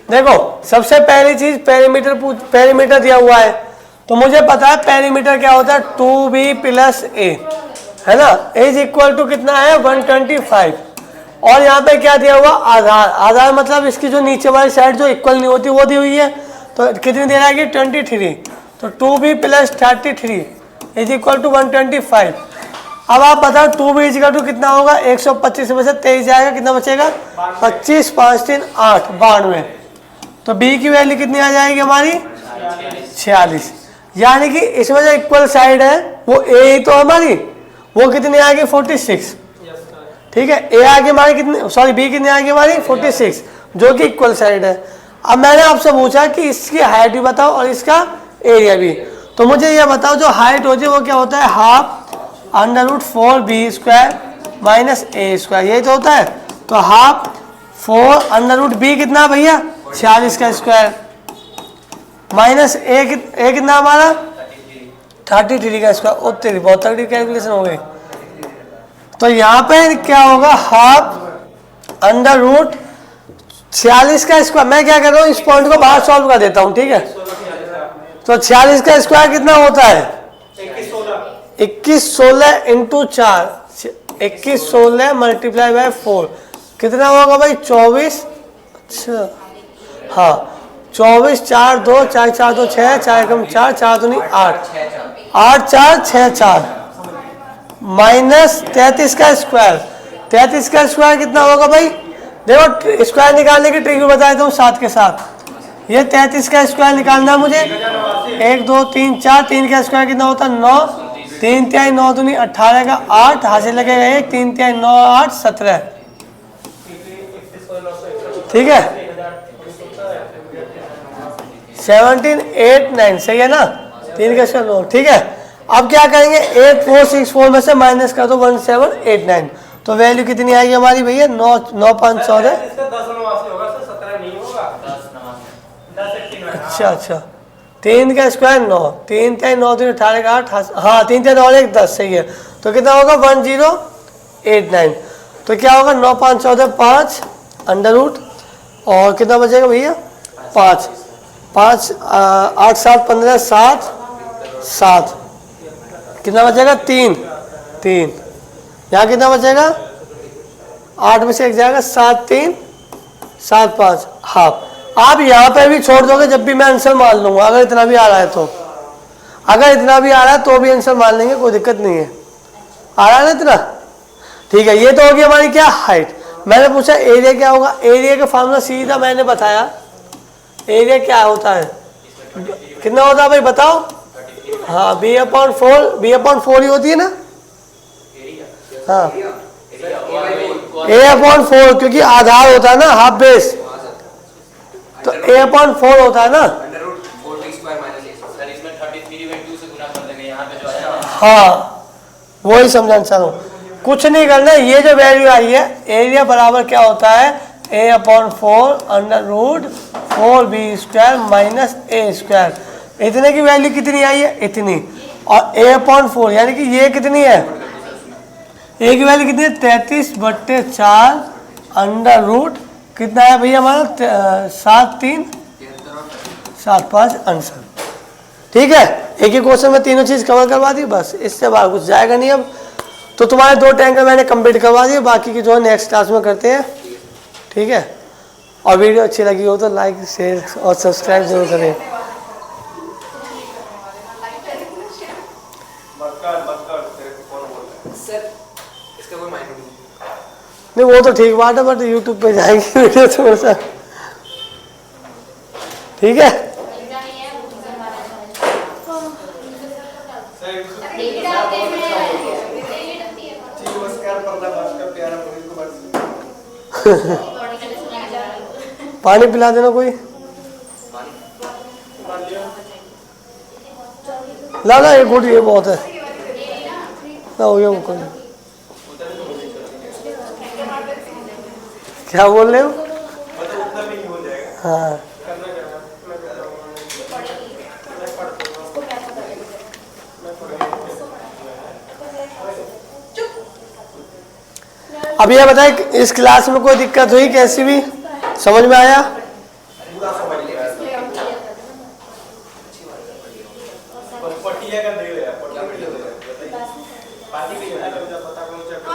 देखो सबसे पहली चीज पेरीमीटर दिया हुआ है, तो मुझे पता है पेरीमीटर क्या होता है, 2b + a, है ना, इज इक्वल टू कितना है 125। और यहाँ पे क्या दिया हुआ, आधार। आधार मतलब इसकी जो नीचे वाली साइड जो इक्वल नहीं होती वो दी हुई है, तो कितनी दे रहा है कि 23। तो 2b + 33 इज इक्वल टू 125। अब आप बताओ 2b इज इक्वल टू कितना होगा, 125 में से 23 जाएगा, कितना बचेगा 25, 5 3 8, 92। तो b की वैल्यू कितनी आ जाएगी हमारी 46। यानी कि इसमें जो इक्वल साइड है वो a ही तो हमारी, वो कितनी आएगी 46। ठीक है, a आगे हमारी कितनी, सॉरी b कितनी आएगी हमारी 46, जो कि इक्वल साइड है। अब मैंने आपसे पूछा कि इसकी हाइट भी बताओ और इसका एरिया भी, तो मुझे ये बताओ जो हाइट होती है वो क्या होता है, ½ √4b² - a², यही तो होता है। तो ½ √b कितना भैया 46 का स्क्वायर, माइनस a कितना हमारा 33 का स्क्वायर। ओ तेरी बहुत तगड़ी कैलकुलेशन हो गई। तो यहाँ पे क्या होगा, ½ √46 का स्क्वायर। मैं क्या कर रहा हूँ, इस पॉइंट को बाहर सॉल्व कर देता हूँ, ठीक है। तो 46 का स्क्वायर कितना होता है 21 16 × 4, 21 16 × 4 कितना होगा भाई 24। अच्छा हाँ, 24 4 2 4 4 2 6 4 कम 4 4 2 नहीं 8 8 4 6 4 माइनस 33 का स्क्वायर। 33 का स्क्वायर कितना होगा भाई, देखो स्क्वायर निकालने की ट्रिक भी बता देता हूँ साथ के साथ। ये 33 का स्क्वायर निकालना है मुझे। 1 2 3 4, 3 का स्क्वायर कितना होता है 9, 3 तिहाई 9 दूनी 18 का 8, हासिल लगेगा 1, 3 तिहाई 9 8 17। ठीक है 17 8 9 सही है ना, 3 का स्क्वायर 9। ठीक है अब क्या करेंगे 8 4 6 4 में से माइनस कर दो 1 7 8 9, तो वैल्यू कितनी आएगी हमारी भैया 9 9 5 14। अच्छा अच्छा 3 का स्क्वायर 9, 3 तिहाई 9 दूनी 18 का 8, हाँ 3 तिहाई 9 1 10 सही है। तो कितना होगा 1089, तो क्या होगा 9 5 14 5 अंडर रूट और कितना बचेगा भैया 5 5 8 7 15 7 7, कितना बचेगा 3 3, यहाँ कितना बचेगा 8 में से 1 जाएगा 7 3 7 5 हाफ। आप यहाँ पे भी छोड़ दोगे जब भी मैं आंसर मान लूंगा, अगर इतना भी आ रहा है तो, अगर इतना भी आ रहा है तो भी आंसर मान लेंगे, कोई दिक्कत नहीं है। आ रहा है ना इतना, ठीक है। ये तो होगी हमारी क्या हाइट। मैंने पूछा एरिया क्या होगा, एरिया का फार्मूला सीधा मैंने बताया। एरिया क्या होता है, कितना होता है भाई बताओ। हाँ b/4 ही होती है ना, हाँ a/4 क्योंकि आधार होता है ना हाफ बेस, तो a/4 होता है ना। हाँ वही समझाना चाह रहा हूँ, कुछ नहीं करना। ये जो वैल्यू आई है एरिया बराबर क्या होता है a/4 under root 4b² minus a²। इतने की वैल्यू कितनी आई है इतनी, और a/4 यानी कि ये कितनी है, a की वैल्यू कितनी है 33/4 अंडर रूट कितना है भैया हमारा 7 3 7 5 आंसर। ठीक है एक ही क्वेश्चन में तीनों चीज कवर करवा दी, बस इससे बाहर कुछ जाएगा नहीं। अब तो तुम्हारे 2 टैंकर मैंने कंप्लीट करवा दिए, बाकी की जो है नेक्स्ट क्लास में करते हैं। ठीक है और वीडियो अच्छी लगी हो तो लाइक शेयर और सब्सक्राइब जरूर करें। नहीं वो तो ठीक बात है, बट यूट्यूब पे जाएगी वीडियो थोड़ा सा। ठीक है पानी पिला देना कोई, ला ला एक घूट ये बहुत है ना, हो गया मुझको। क्या बोल रहे हो, हाँ अब ये बताए इस क्लास में कोई दिक्कत हुई कैसी भी, समझ में आया।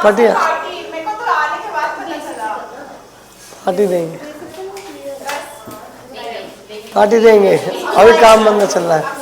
पटिया पार्टी देंगे, पार्टी देंगे, अभी काम बंद चल रहा है।